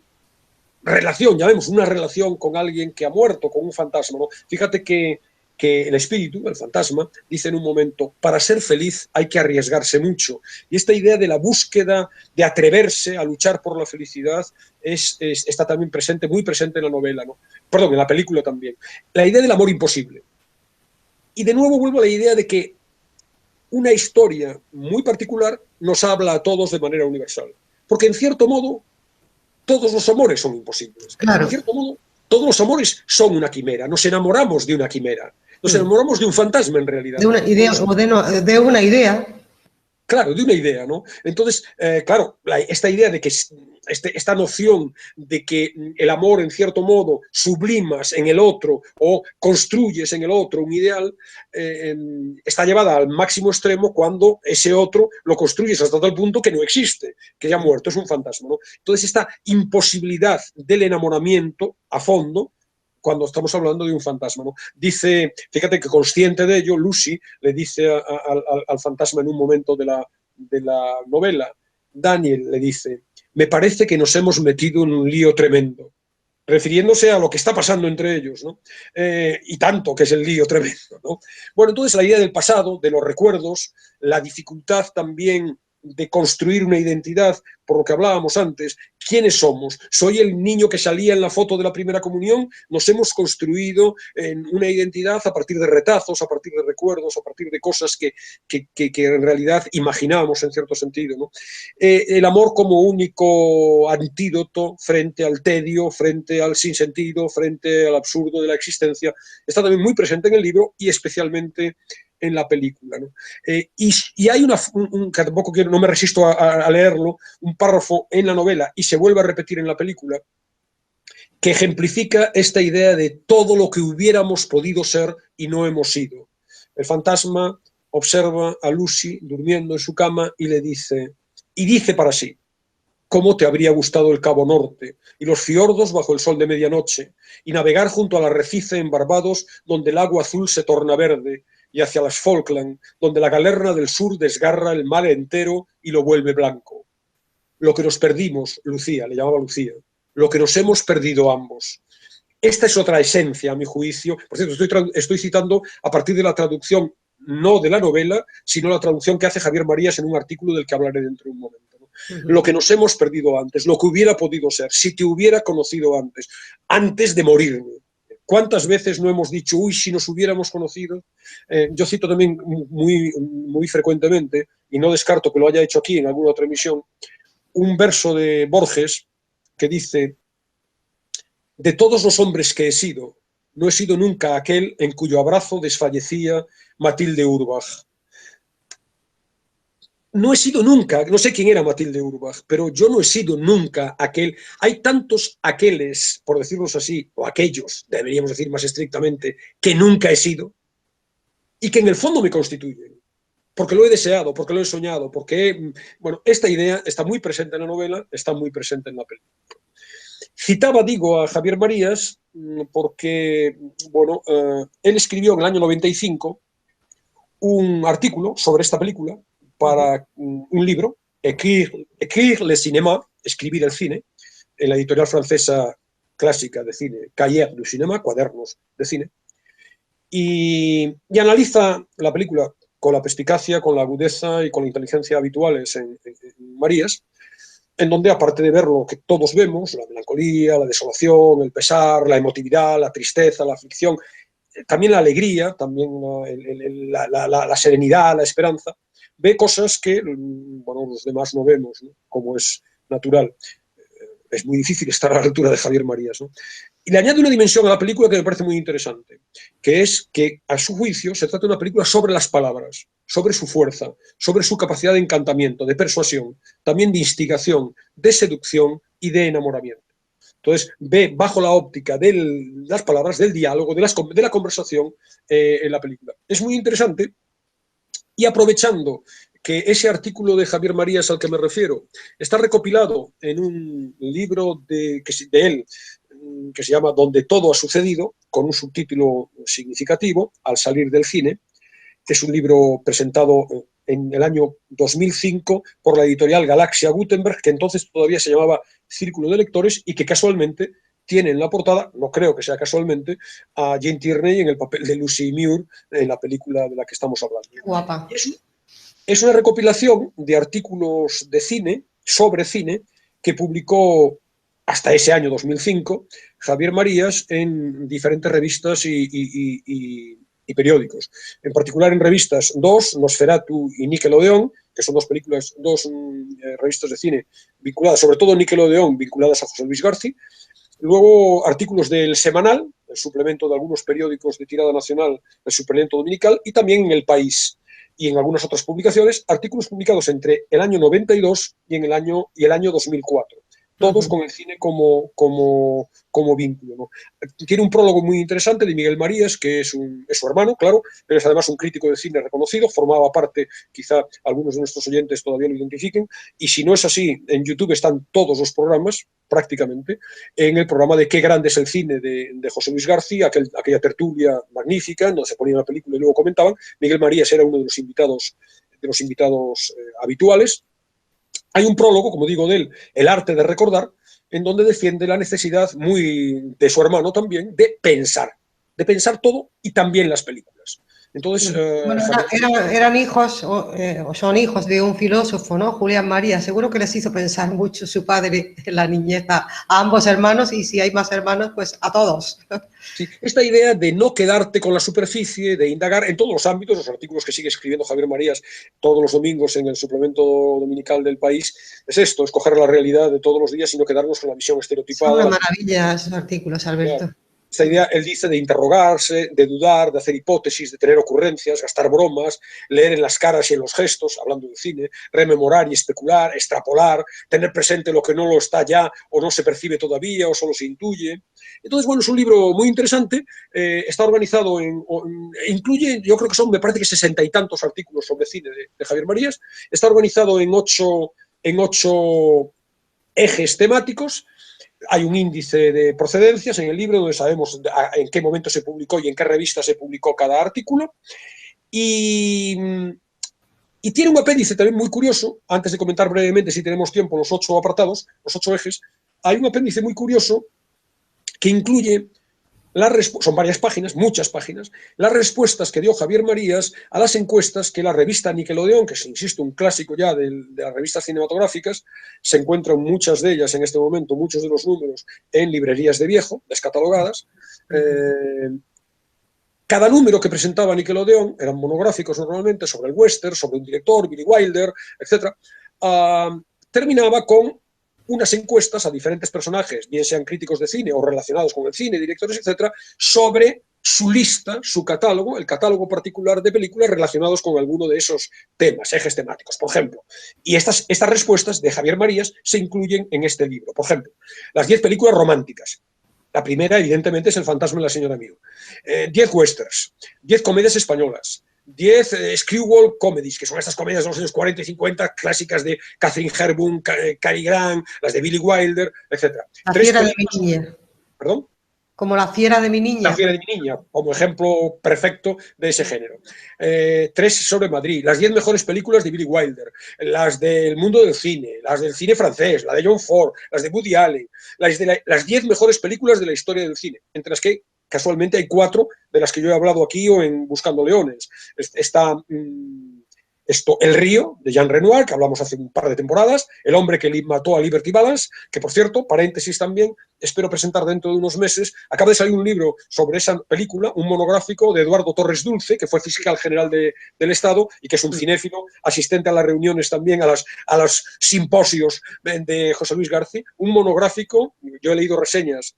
relación con alguien que ha muerto, con un fantasma, ¿no? Fíjate que el espíritu, el fantasma, dice en un momento, para ser feliz hay que arriesgarse mucho. Y esta idea de la búsqueda, de atreverse a luchar por la felicidad, está también presente, muy presente en la novela, ¿no? Perdón, en la película también. La idea del amor imposible. Y de nuevo vuelvo a la idea de que una historia muy particular nos habla a todos de manera universal. Porque en cierto modo, todos los amores son imposibles. Claro. En cierto modo, todos los amores son una quimera. Nos enamoramos de una quimera. Nos enamoramos de un fantasma, en realidad. De una idea, o de una idea. Claro, de una idea, ¿no? Entonces, claro, esta idea de que esta noción de que el amor, en cierto modo, sublimas en el otro o construyes en el otro un ideal, está llevada al máximo extremo cuando ese otro lo construyes hasta tal punto que no existe, que ya ha muerto, es un fantasma, ¿no? Entonces, esta imposibilidad del enamoramiento a fondo, cuando estamos hablando de un fantasma, ¿no? Dice, fíjate que consciente de ello, Lucy le dice al fantasma en un momento de la novela, Daniel le dice, me parece que nos hemos metido en un lío tremendo, refiriéndose a lo que está pasando entre ellos, ¿no? Y tanto que es el lío tremendo, ¿no? Bueno, entonces la idea del pasado, de los recuerdos, la dificultad también de construir una identidad, por lo que hablábamos antes. ¿Quiénes somos? ¿Soy el niño que salía en la foto de la primera comunión? Nos hemos construido una identidad a partir de retazos, a partir de recuerdos, a partir de cosas que en realidad imaginamos en cierto sentido, ¿no? El amor como único antídoto frente al tedio, frente al sinsentido, frente al absurdo de la existencia, está también muy presente en el libro y especialmente en la película, ¿no? Y hay que tampoco quiero, no me resisto a leerlo, un párrafo en la novela y se vuelve a repetir en la película, que ejemplifica esta idea de todo lo que hubiéramos podido ser y no hemos sido. El fantasma observa a Lucy durmiendo en su cama y dice para sí: ¿cómo te habría gustado el Cabo Norte y los fiordos bajo el sol de medianoche, y navegar junto al arrecife en Barbados, donde el agua azul se torna verde, y hacia las Falkland, donde la galerna del sur desgarra el mar entero y lo vuelve blanco? Lo que nos perdimos, Lucía, le llamaba Lucía, lo que nos hemos perdido ambos. Esta es otra esencia, a mi juicio. Por cierto, estoy citando a partir de la traducción, no de la novela, sino la traducción que hace Javier Marías en un artículo del que hablaré dentro de un momento, ¿no? Lo que nos hemos perdido antes, lo que hubiera podido ser, si te hubiera conocido antes de morirme. ¿Cuántas veces no hemos dicho, uy, si nos hubiéramos conocido? Yo cito también muy frecuentemente, y no descarto que lo haya hecho aquí en alguna otra emisión, un verso de Borges que dice: de todos los hombres que he sido, no he sido nunca aquel en cuyo abrazo desfallecía Matilde Urbach. No he sido nunca, no sé quién era Matilde Urbach, pero yo no he sido nunca aquel. Hay tantos aqueles, por decirlos así, o aquellos, deberíamos decir más estrictamente, que nunca he sido y que en el fondo me constituyen, porque lo he deseado, porque lo he soñado, porque, bueno, esta idea está muy presente en la novela, está muy presente en la película. Citaba, digo, a Javier Marías porque, bueno, él escribió en el año 95 un artículo sobre esta película para un libro, Écrire le cinéma, escribir el cine, en la editorial francesa clásica de cine, Cahiers du cinéma, cuadernos de cine, y analiza la película con la perspicacia, con la agudeza y con la inteligencia habituales en Marías, en donde, aparte de ver lo que todos vemos, la melancolía, la desolación, el pesar, la emotividad, la tristeza, la aflicción, también la alegría, también la serenidad, la esperanza, ve cosas que, bueno, los demás no vemos, ¿no? Como es natural. Es muy difícil estar a la altura de Javier Marías, ¿no? Y le añade una dimensión a la película que me parece muy interesante, que es que, a su juicio, se trata de una película sobre las palabras, sobre su fuerza, sobre su capacidad de encantamiento, de persuasión, también de instigación, de seducción y de enamoramiento. Entonces, ve bajo la óptica de las palabras, del diálogo, de la conversación en la película. Es muy interesante, y aprovechando que ese artículo de Javier Marías al que me refiero está recopilado en un libro de él que se llama Donde todo ha sucedido, con un subtítulo significativo, Al salir del cine, que es un libro presentado en el año 2005 por la editorial Galaxia Gutenberg, que entonces todavía se llamaba Círculo de Lectores, y que casualmente tiene en la portada, no creo que sea casualmente, a Jane Tierney en el papel de Lucy Muir en la película de la que estamos hablando. Guapa. Es una recopilación de artículos de cine, sobre cine, que publicó hasta ese año 2005 Javier Marías en diferentes revistas y periódicos. En particular en revistas Nosferatu y Nickelodeon, que son dos revistas de cine vinculadas, sobre todo Nickelodeon, vinculadas a José Luis García. Luego artículos del Semanal, el suplemento de algunos periódicos de tirada nacional, el suplemento dominical, y también en El País y en algunas otras publicaciones, artículos publicados entre el año 92 y el año 2004. Todos con el cine como vínculo, ¿no? Tiene un prólogo muy interesante de Miguel Marías, que es su hermano, claro, pero es además un crítico de cine reconocido, formaba parte, quizá algunos de nuestros oyentes todavía lo identifiquen, y si no es así, en YouTube están todos los programas, prácticamente, en el programa de Qué grande es el cine de José Luis García, aquella tertulia magnífica, donde se ponía la película y luego comentaban. Miguel Marías era uno de los invitados habituales. Hay un prólogo, como digo, de él, El arte de recordar, en donde defiende la necesidad muy de su hermano también de pensar todo y también las películas. Entonces, Bueno, eran hijos o son hijos de un filósofo, ¿no? Julián María. Seguro que les hizo pensar mucho su padre en la niñez a ambos hermanos y si hay más hermanos, pues a todos. sí, esta idea de no quedarte con la superficie, de indagar en todos los ámbitos, los artículos que sigue escribiendo Javier Marías todos los domingos en el suplemento dominical del País, es esto, es coger la realidad de todos los días y no quedarnos con la visión Son una estereotipada. maravilla esos artículos, Alberto. Esta idea, él dice, de interrogarse, de dudar, de hacer hipótesis, de tener ocurrencias, gastar bromas, leer en las caras y en los gestos, hablando del cine, rememorar y especular, extrapolar, tener presente lo que no lo está ya o no se percibe todavía o solo se intuye. Entonces, bueno, es un libro muy interesante, está organizado incluye, yo creo que son, me parece que 60 y tantos artículos sobre cine de Javier Marías, está organizado en ocho ejes temáticos. Hay un índice de procedencias en el libro donde sabemos en qué momento se publicó y en qué revista se publicó cada artículo. Y tiene un apéndice también muy curioso, antes de comentar brevemente, si tenemos tiempo, los 8 apartados, los 8 ejes. Hay un apéndice muy curioso que incluye son varias páginas, muchas páginas, las respuestas que dio Javier Marías a las encuestas que la revista Nickelodeon, que es, insisto, un clásico ya de las revistas cinematográficas, se encuentran muchas de ellas en este momento, muchos de los números en librerías de viejo, descatalogadas. Cada número que presentaba Nickelodeon eran monográficos normalmente sobre el western, sobre un director, Billy Wilder, etc. Terminaba con unas encuestas a diferentes personajes, bien sean críticos de cine o relacionados con el cine, directores, etcétera, sobre su lista, su catálogo, el catálogo particular de películas relacionados con alguno de esos temas, ejes temáticos, por ejemplo. Y estas respuestas de Javier Marías se incluyen en este libro. Por ejemplo, las 10 películas románticas. La primera, evidentemente, es El fantasma de la señora Mew. 10 westerns, 10 comedias españolas, 10 screwball comedies, que son estas comedias de los años 40 y 50, clásicas de Catherine Hepburn, Cary Grant, las de Billy Wilder, etc. La fiera de mi niña. ¿Perdón? Como La fiera de mi niña. La fiera de mi niña, como ejemplo perfecto de ese género. 3 sobre Madrid, las 10 mejores películas de Billy Wilder, las del mundo del cine, las del cine francés, la de John Ford, las de Woody Allen, las 10 mejores películas de la historia del cine, entre las que casualmente hay 4 de las que yo he hablado aquí o en Buscando Leones. Está El río, de Jean Renoir, que hablamos hace un par de temporadas, El hombre que mató a Liberty Balance, que por cierto, paréntesis también, espero presentar dentro de unos meses, acaba de salir un libro sobre esa película, un monográfico de Eduardo Torres Dulce, que fue fiscal general del Estado y que es un cinéfilo, asistente a las reuniones también, a los simposios de José Luis García, un monográfico, yo he leído reseñas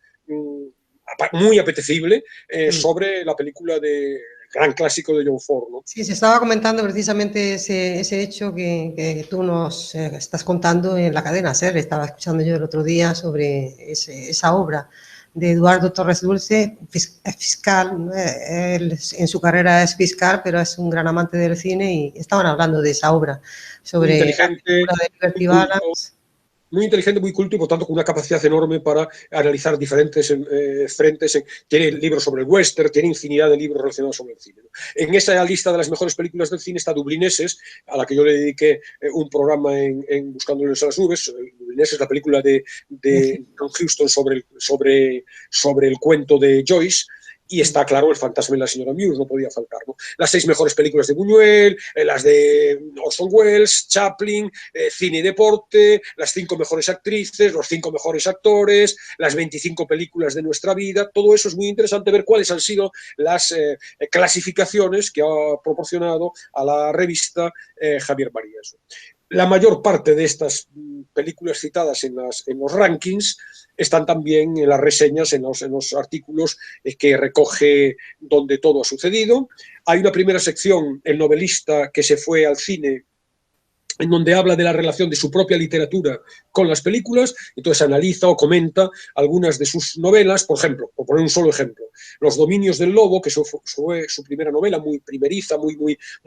muy apetecible sobre la película de gran clásico de John Ford, ¿no? Sí, se estaba comentando precisamente ese hecho que tú nos estás contando en la cadena SER. Estaba escuchando yo el otro día sobre esa obra de Eduardo Torres Dulce, fiscal. Él en su carrera es fiscal, pero es un gran amante del cine y estaban hablando de esa obra sobre la película de Liberty Balance. Muy inteligente, muy culto y por tanto con una capacidad enorme para analizar diferentes frentes. Tiene libros sobre el western, tiene infinidad de libros relacionados sobre el cine. En esa lista de las mejores películas del cine está Dublineses, a la que yo le dediqué un programa en Buscando Leones a las Nubes. Dublineses, la película de John Huston sobre el cuento de Joyce. Y está, claro, El fantasma de la señora Mew, no podía faltar, ¿no? Las 6 mejores películas de Buñuel, las de Orson Welles, Chaplin, cine y deporte, las 5 mejores actrices, los 5 mejores actores, las 25 películas de nuestra vida. Todo eso es muy interesante, ver cuáles han sido las clasificaciones que ha proporcionado a la revista Javier Marías. La mayor parte de estas películas citadas en los rankings están también en las reseñas, en los artículos que recoge donde todo ha sucedido. Hay una primera sección, el novelista que se fue al cine, en donde habla de la relación de su propia literatura con las películas, entonces analiza o comenta algunas de sus novelas, por ejemplo, por poner un solo ejemplo, Los dominios del lobo, que fue su primera novela, muy primeriza, muy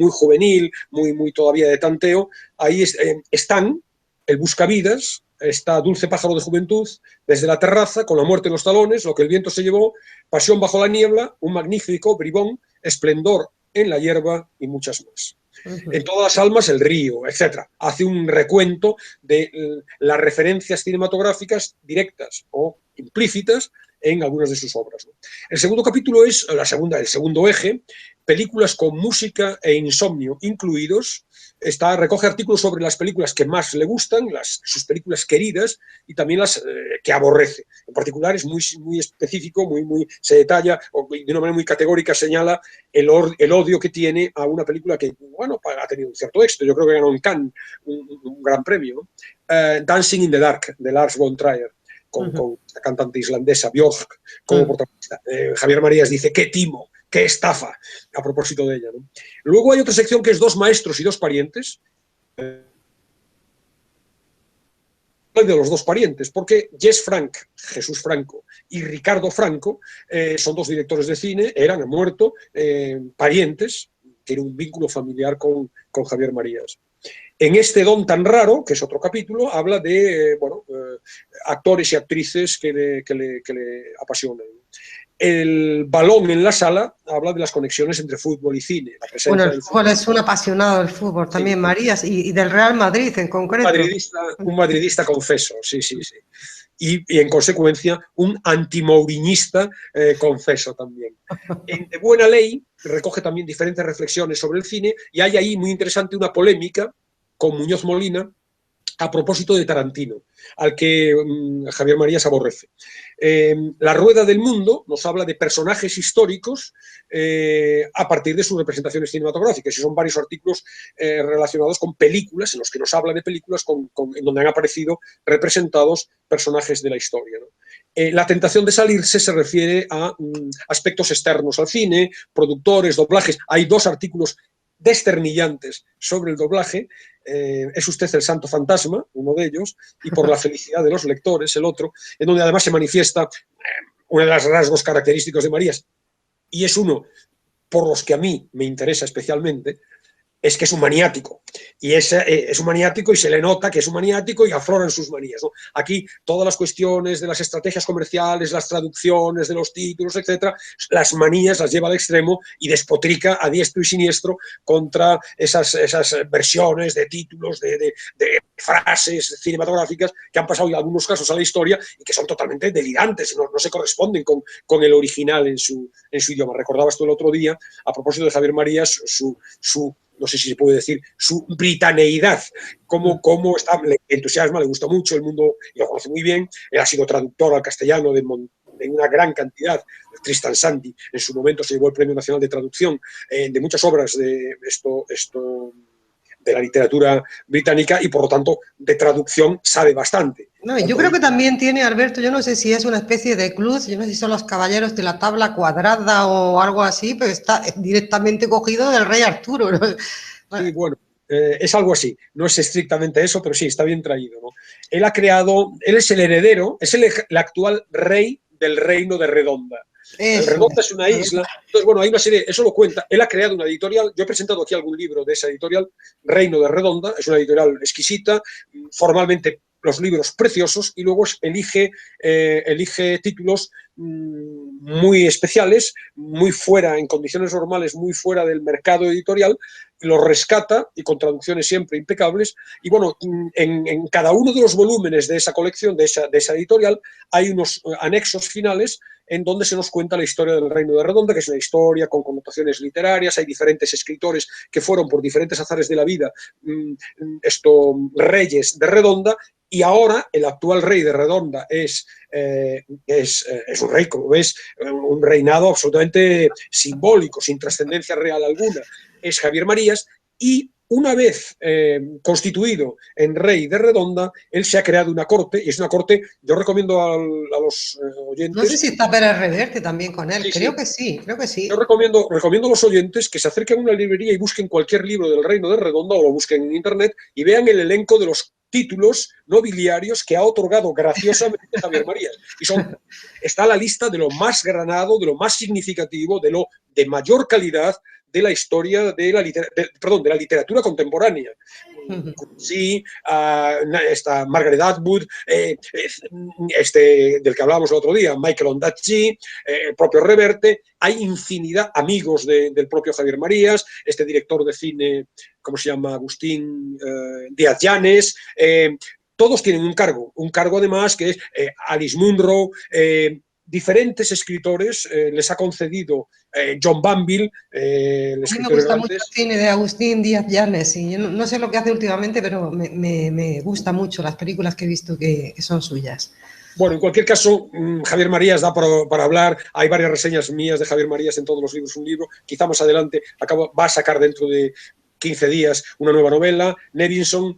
juvenil, muy todavía de tanteo. Ahí están El buscavidas, está Dulce pájaro de juventud, Desde la terraza, Con la muerte en los talones, Lo que el viento se llevó, Pasión bajo la niebla, Un magnífico, Bribón, Esplendor en la hierba y muchas más. En todas las almas, El río, etc. Hace un recuento de las referencias cinematográficas directas o implícitas en algunas de sus obras, ¿no? El segundo capítulo es el segundo eje, películas con música e insomnio incluidos. Recoge artículos sobre las películas que más le gustan, sus películas queridas y también las que aborrece. En particular es muy específico, se detalla de una manera muy categórica, señala el odio que tiene a una película que, bueno, ha tenido un cierto éxito. Yo creo que ganó en Cannes un gran premio, ¿no? Dancing in the Dark, de Lars von Trier, con la cantante islandesa Björk como protagonista. Javier Marías dice, qué timo, qué estafa, a propósito de ella, ¿no? Luego hay otra sección que es Dos maestros y dos parientes, de los dos parientes, porque Jesús Franco y Ricardo Franco son dos directores de cine, han muerto, parientes, tienen un vínculo familiar con Javier Marías. En este don tan raro, que es otro capítulo, habla de actores y actrices que le apasionan. El balón en la sala habla de las conexiones entre fútbol y cine. Bueno, el fútbol es un apasionado del fútbol también, sí. Marías, y del Real Madrid en concreto. Un madridista confeso, sí. Y en consecuencia, un antimouriñista confeso también. De buena ley, recoge también diferentes reflexiones sobre el cine, y hay ahí muy interesante una polémica con Muñoz Molina a propósito de Tarantino, al que Javier Marías aborrece. La Rueda del Mundo nos habla de personajes históricos a partir de sus representaciones cinematográficas, y son varios artículos relacionados con películas, en los que nos habla de películas en donde han aparecido representados personajes de la historia, ¿no? La tentación de salirse se refiere a aspectos externos al cine, productores, doblajes. Hay dos artículos desternillantes sobre el doblaje. Es usted el santo fantasma, uno de ellos, y por la felicidad de los lectores, el otro, en donde además se manifiesta uno de los rasgos característicos de Marías, y es uno por los que a mí me interesa especialmente, es que es un maniático, y es un maniático y se le nota que es un maniático y afloran sus manías, ¿no? Aquí todas las cuestiones de las estrategias comerciales, las traducciones de los títulos, etcétera, las manías las lleva al extremo y despotrica a diestro y siniestro contra esas versiones de títulos, de frases cinematográficas que han pasado en algunos casos a la historia y que son totalmente delirantes, no se corresponden con el original en su idioma. Recordabas tú el otro día, a propósito de Javier Marías, no sé si se puede decir, su britaneidad, cómo está, le entusiasma, le gusta mucho el mundo, y lo conoce muy bien. Él ha sido traductor al castellano de una gran cantidad. Tristan Sandy en su momento se llevó el Premio Nacional de Traducción de muchas obras de de la literatura británica, y por lo tanto de traducción sabe bastante. No, yo creo que también tiene, Alberto, yo no sé si es una especie de club, yo no sé si son los caballeros de la tabla cuadrada o algo así, pero está directamente cogido del rey Arturo, ¿no? Sí, bueno, es algo así, no es estrictamente eso, pero sí, está bien traído, ¿no? Él es el heredero, es el actual rey del reino de Redonda. El Redonda es una isla, entonces bueno, hay una serie, eso lo cuenta, él ha creado una editorial, yo he presentado aquí algún libro de esa editorial, Reino de Redonda, es una editorial exquisita, formalmente los libros preciosos, y luego elige títulos muy especiales, muy fuera, en condiciones normales, muy fuera del mercado editorial, los rescata, y con traducciones siempre impecables, y bueno, en cada uno de los volúmenes de esa colección, de esa editorial, hay unos anexos finales en donde se nos cuenta la historia del Reino de Redonda, que es una historia con connotaciones literarias. Hay diferentes escritores que fueron por diferentes azares de la vida reyes de Redonda, y ahora el actual rey de Redonda es un rey, como ves, un reinado absolutamente simbólico, sin trascendencia real alguna. Es Javier Marías, y una vez constituido en rey de Redonda, él se ha creado una corte, y es una corte, yo recomiendo a los oyentes... No sé si está Pérez Reverte también con él, creo que sí. Yo recomiendo a los oyentes que se acerquen a una librería y busquen cualquier libro del Reino de Redonda, o lo busquen en internet, y vean el elenco de los títulos nobiliarios que ha otorgado graciosamente Javier Marías. Y está la lista de lo más granado, de lo más significativo, de lo de mayor calidad de la historia de la literatura contemporánea. Sí, está Margaret Atwood, del que hablábamos el otro día, Michael Ondaatje, el propio Reverte. Hay infinidad, amigos del propio Javier Marías, este director de cine, ¿cómo se llama? Agustín Díaz Llanes. Todos tienen un cargo además, que es Alice Munro, diferentes escritores les ha concedido John Banville, el A mí me escritor gusta mucho irlandés. el cine de Agustín Díaz Llanes y yo no sé lo que hace últimamente, pero me gusta mucho las películas que he visto que son suyas. Bueno, en cualquier caso, Javier Marías da para hablar. Hay varias reseñas mías de Javier Marías en todos los libros. Un libro, quizá más adelante, va a sacar dentro de 15 días una nueva novela, Nevinson.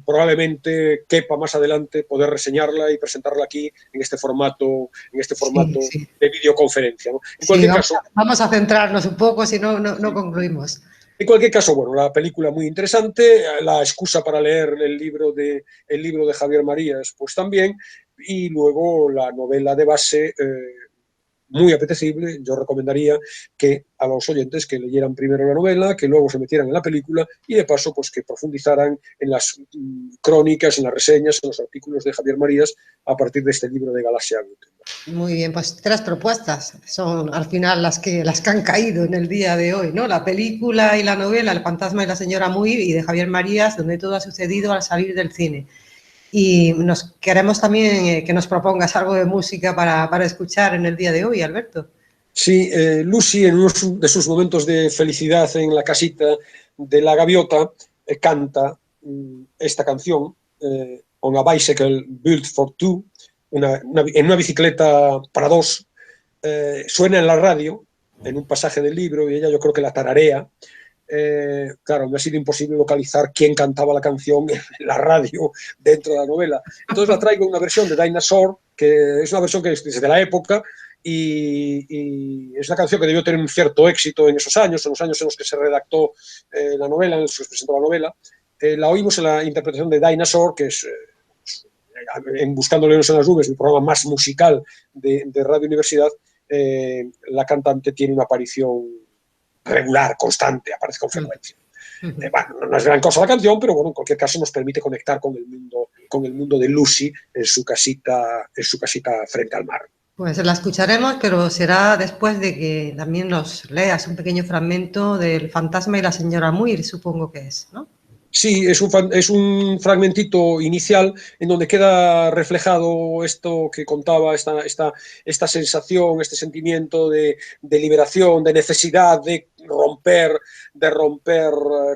Probablemente quepa más adelante poder reseñarla y presentarla aquí en este formato Sí. de videoconferencia, ¿no? En Sí, cualquier caso, vamos a centrarnos un poco, si no, no concluimos. en cualquier caso, bueno, la película muy interesante, la excusa para leer el libro de Javier Marías, pues también, y luego la novela de base, muy apetecible. Yo recomendaría que a los oyentes que leyeran primero la novela, que luego se metieran en la película y de paso pues que profundizaran en las crónicas, en las reseñas, en los artículos de Javier Marías a partir de este libro de Galaxia Gutenberg. Muy bien, pues 3 propuestas son al final las que han caído en el día de hoy, ¿no? La película y la novela El fantasma y la señora Muir y de Javier Marías, donde todo ha sucedido al salir del cine. Y nos queremos también que nos propongas algo de música para escuchar en el día de hoy, Alberto. Sí, Lucy, en uno de sus momentos de felicidad en la casita de la gaviota, canta esta canción, On a Bicycle Built for Two, en una bicicleta para dos. Suena en la radio, en un pasaje del libro, y ella yo creo que la tararea. Claro, me ha sido imposible localizar quién cantaba la canción en la radio dentro de la novela. Entonces la traigo una versión de Dinah Shore, que es una versión que es de la época, y es una canción que debió tener un cierto éxito en esos años, en los años en los que se redactó la novela, en los que se presentó la novela. La oímos en la interpretación de Dinah Shore, que es en Buscando Leones en las Nubes, el programa más musical de Radio Universidad. La cantante tiene una aparición regular, constante, aparece con frecuencia. Bueno, no es gran cosa la canción, pero bueno, en cualquier caso nos permite conectar con el mundo de Lucy en su casita frente al mar. Pues la escucharemos, pero será después de que también nos leas un pequeño fragmento del fantasma y la señora Muir, supongo que es, ¿no? Sí, es un fragmentito inicial en donde queda reflejado esto que contaba, esta sensación, este sentimiento de liberación, de necesidad de romper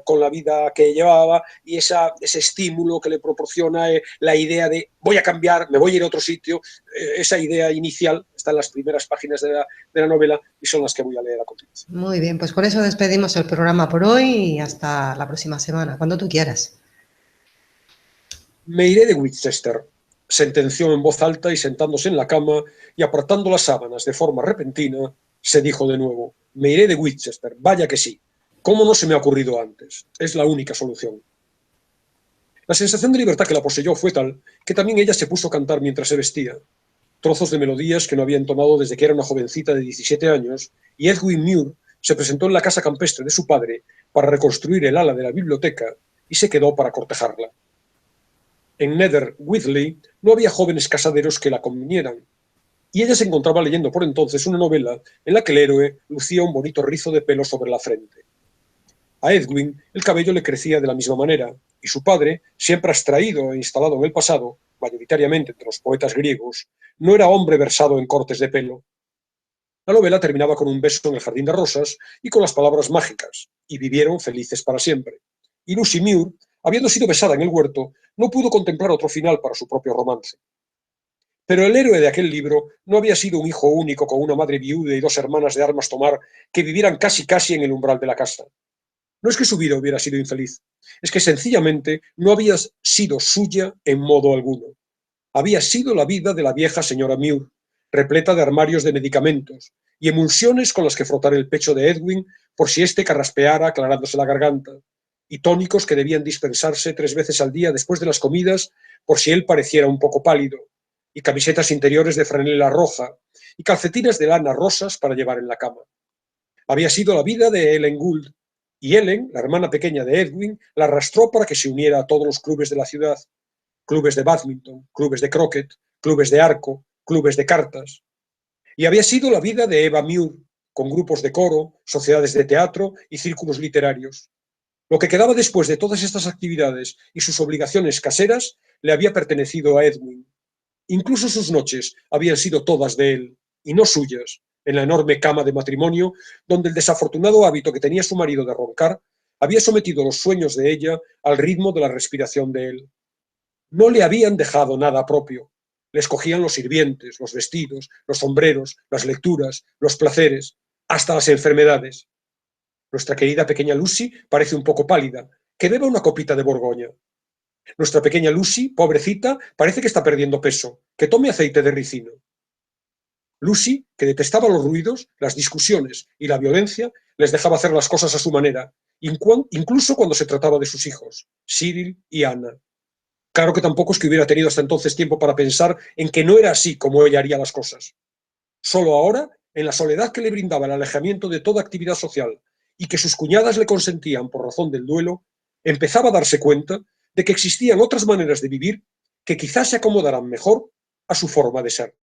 con la vida que llevaba, y ese estímulo que le proporciona la idea de voy a cambiar, me voy a ir a otro sitio. Esa idea inicial está en las primeras páginas de la novela y son las que voy a leer a continuación. Muy bien, pues con eso despedimos el programa por hoy y hasta la próxima semana, cuando tú quieras. Me iré de Winchester, sentenció en voz alta y sentándose en la cama y apartando las sábanas de forma repentina, se dijo de nuevo: me iré de Winchester, vaya que sí. ¿Cómo no se me ha ocurrido antes? Es la única solución. La sensación de libertad que la poseyó fue tal que también ella se puso a cantar mientras se vestía, trozos de melodías que no había entonado desde que era una jovencita de 17 años, y Edwin Muir se presentó en la casa campestre de su padre para reconstruir el ala de la biblioteca y se quedó para cortejarla. En Nether Withley no había jóvenes casaderos que la convinieran, y ella se encontraba leyendo por entonces una novela en la que el héroe lucía un bonito rizo de pelo sobre la frente. A Edwin el cabello le crecía de la misma manera, y su padre, siempre abstraído e instalado en el pasado, mayoritariamente entre los poetas griegos, no era hombre versado en cortes de pelo. La novela terminaba con un beso en el jardín de rosas y con las palabras mágicas, y vivieron felices para siempre. Y Lucy Muir, habiendo sido besada en el huerto, no pudo contemplar otro final para su propio romance. Pero el héroe de aquel libro no había sido un hijo único con una madre viuda y 2 hermanas de armas tomar que vivieran casi en el umbral de la casa. No es que su vida hubiera sido infeliz, es que sencillamente no había sido suya en modo alguno. Había sido la vida de la vieja señora Muir, repleta de armarios de medicamentos y emulsiones con las que frotar el pecho de Edwin por si éste carraspeara aclarándose la garganta, y tónicos que debían dispensarse 3 veces al día después de las comidas por si él pareciera un poco pálido, y camisetas interiores de franela roja, y calcetines de lana rosas para llevar en la cama. Había sido la vida de Ellen Gould, y Ellen, la hermana pequeña de Edwin, la arrastró para que se uniera a todos los clubes de la ciudad: clubes de bádminton, clubes de croquet, clubes de arco, clubes de cartas. Y había sido la vida de Eva Muir, con grupos de coro, sociedades de teatro y círculos literarios. Lo que quedaba después de todas estas actividades y sus obligaciones caseras le había pertenecido a Edwin. Incluso sus noches habían sido todas de él, y no suyas, en la enorme cama de matrimonio, donde el desafortunado hábito que tenía su marido de roncar había sometido los sueños de ella al ritmo de la respiración de él. No le habían dejado nada propio. Le escogían los sirvientes, los vestidos, los sombreros, las lecturas, los placeres, hasta las enfermedades. Nuestra querida pequeña Lucy parece un poco pálida. Que beba una copita de Borgoña. Nuestra pequeña Lucy, pobrecita, parece que está perdiendo peso. Que tome aceite de ricino. Lucy, que detestaba los ruidos, las discusiones y la violencia, les dejaba hacer las cosas a su manera, incluso cuando se trataba de sus hijos, Cyril y Anna. Claro que tampoco es que hubiera tenido hasta entonces tiempo para pensar en que no era así como ella haría las cosas. Solo ahora, en la soledad que le brindaba el alejamiento de toda actividad social y que sus cuñadas le consentían por razón del duelo, empezaba a darse cuenta de que existían otras maneras de vivir que quizás se acomodaran mejor a su forma de ser.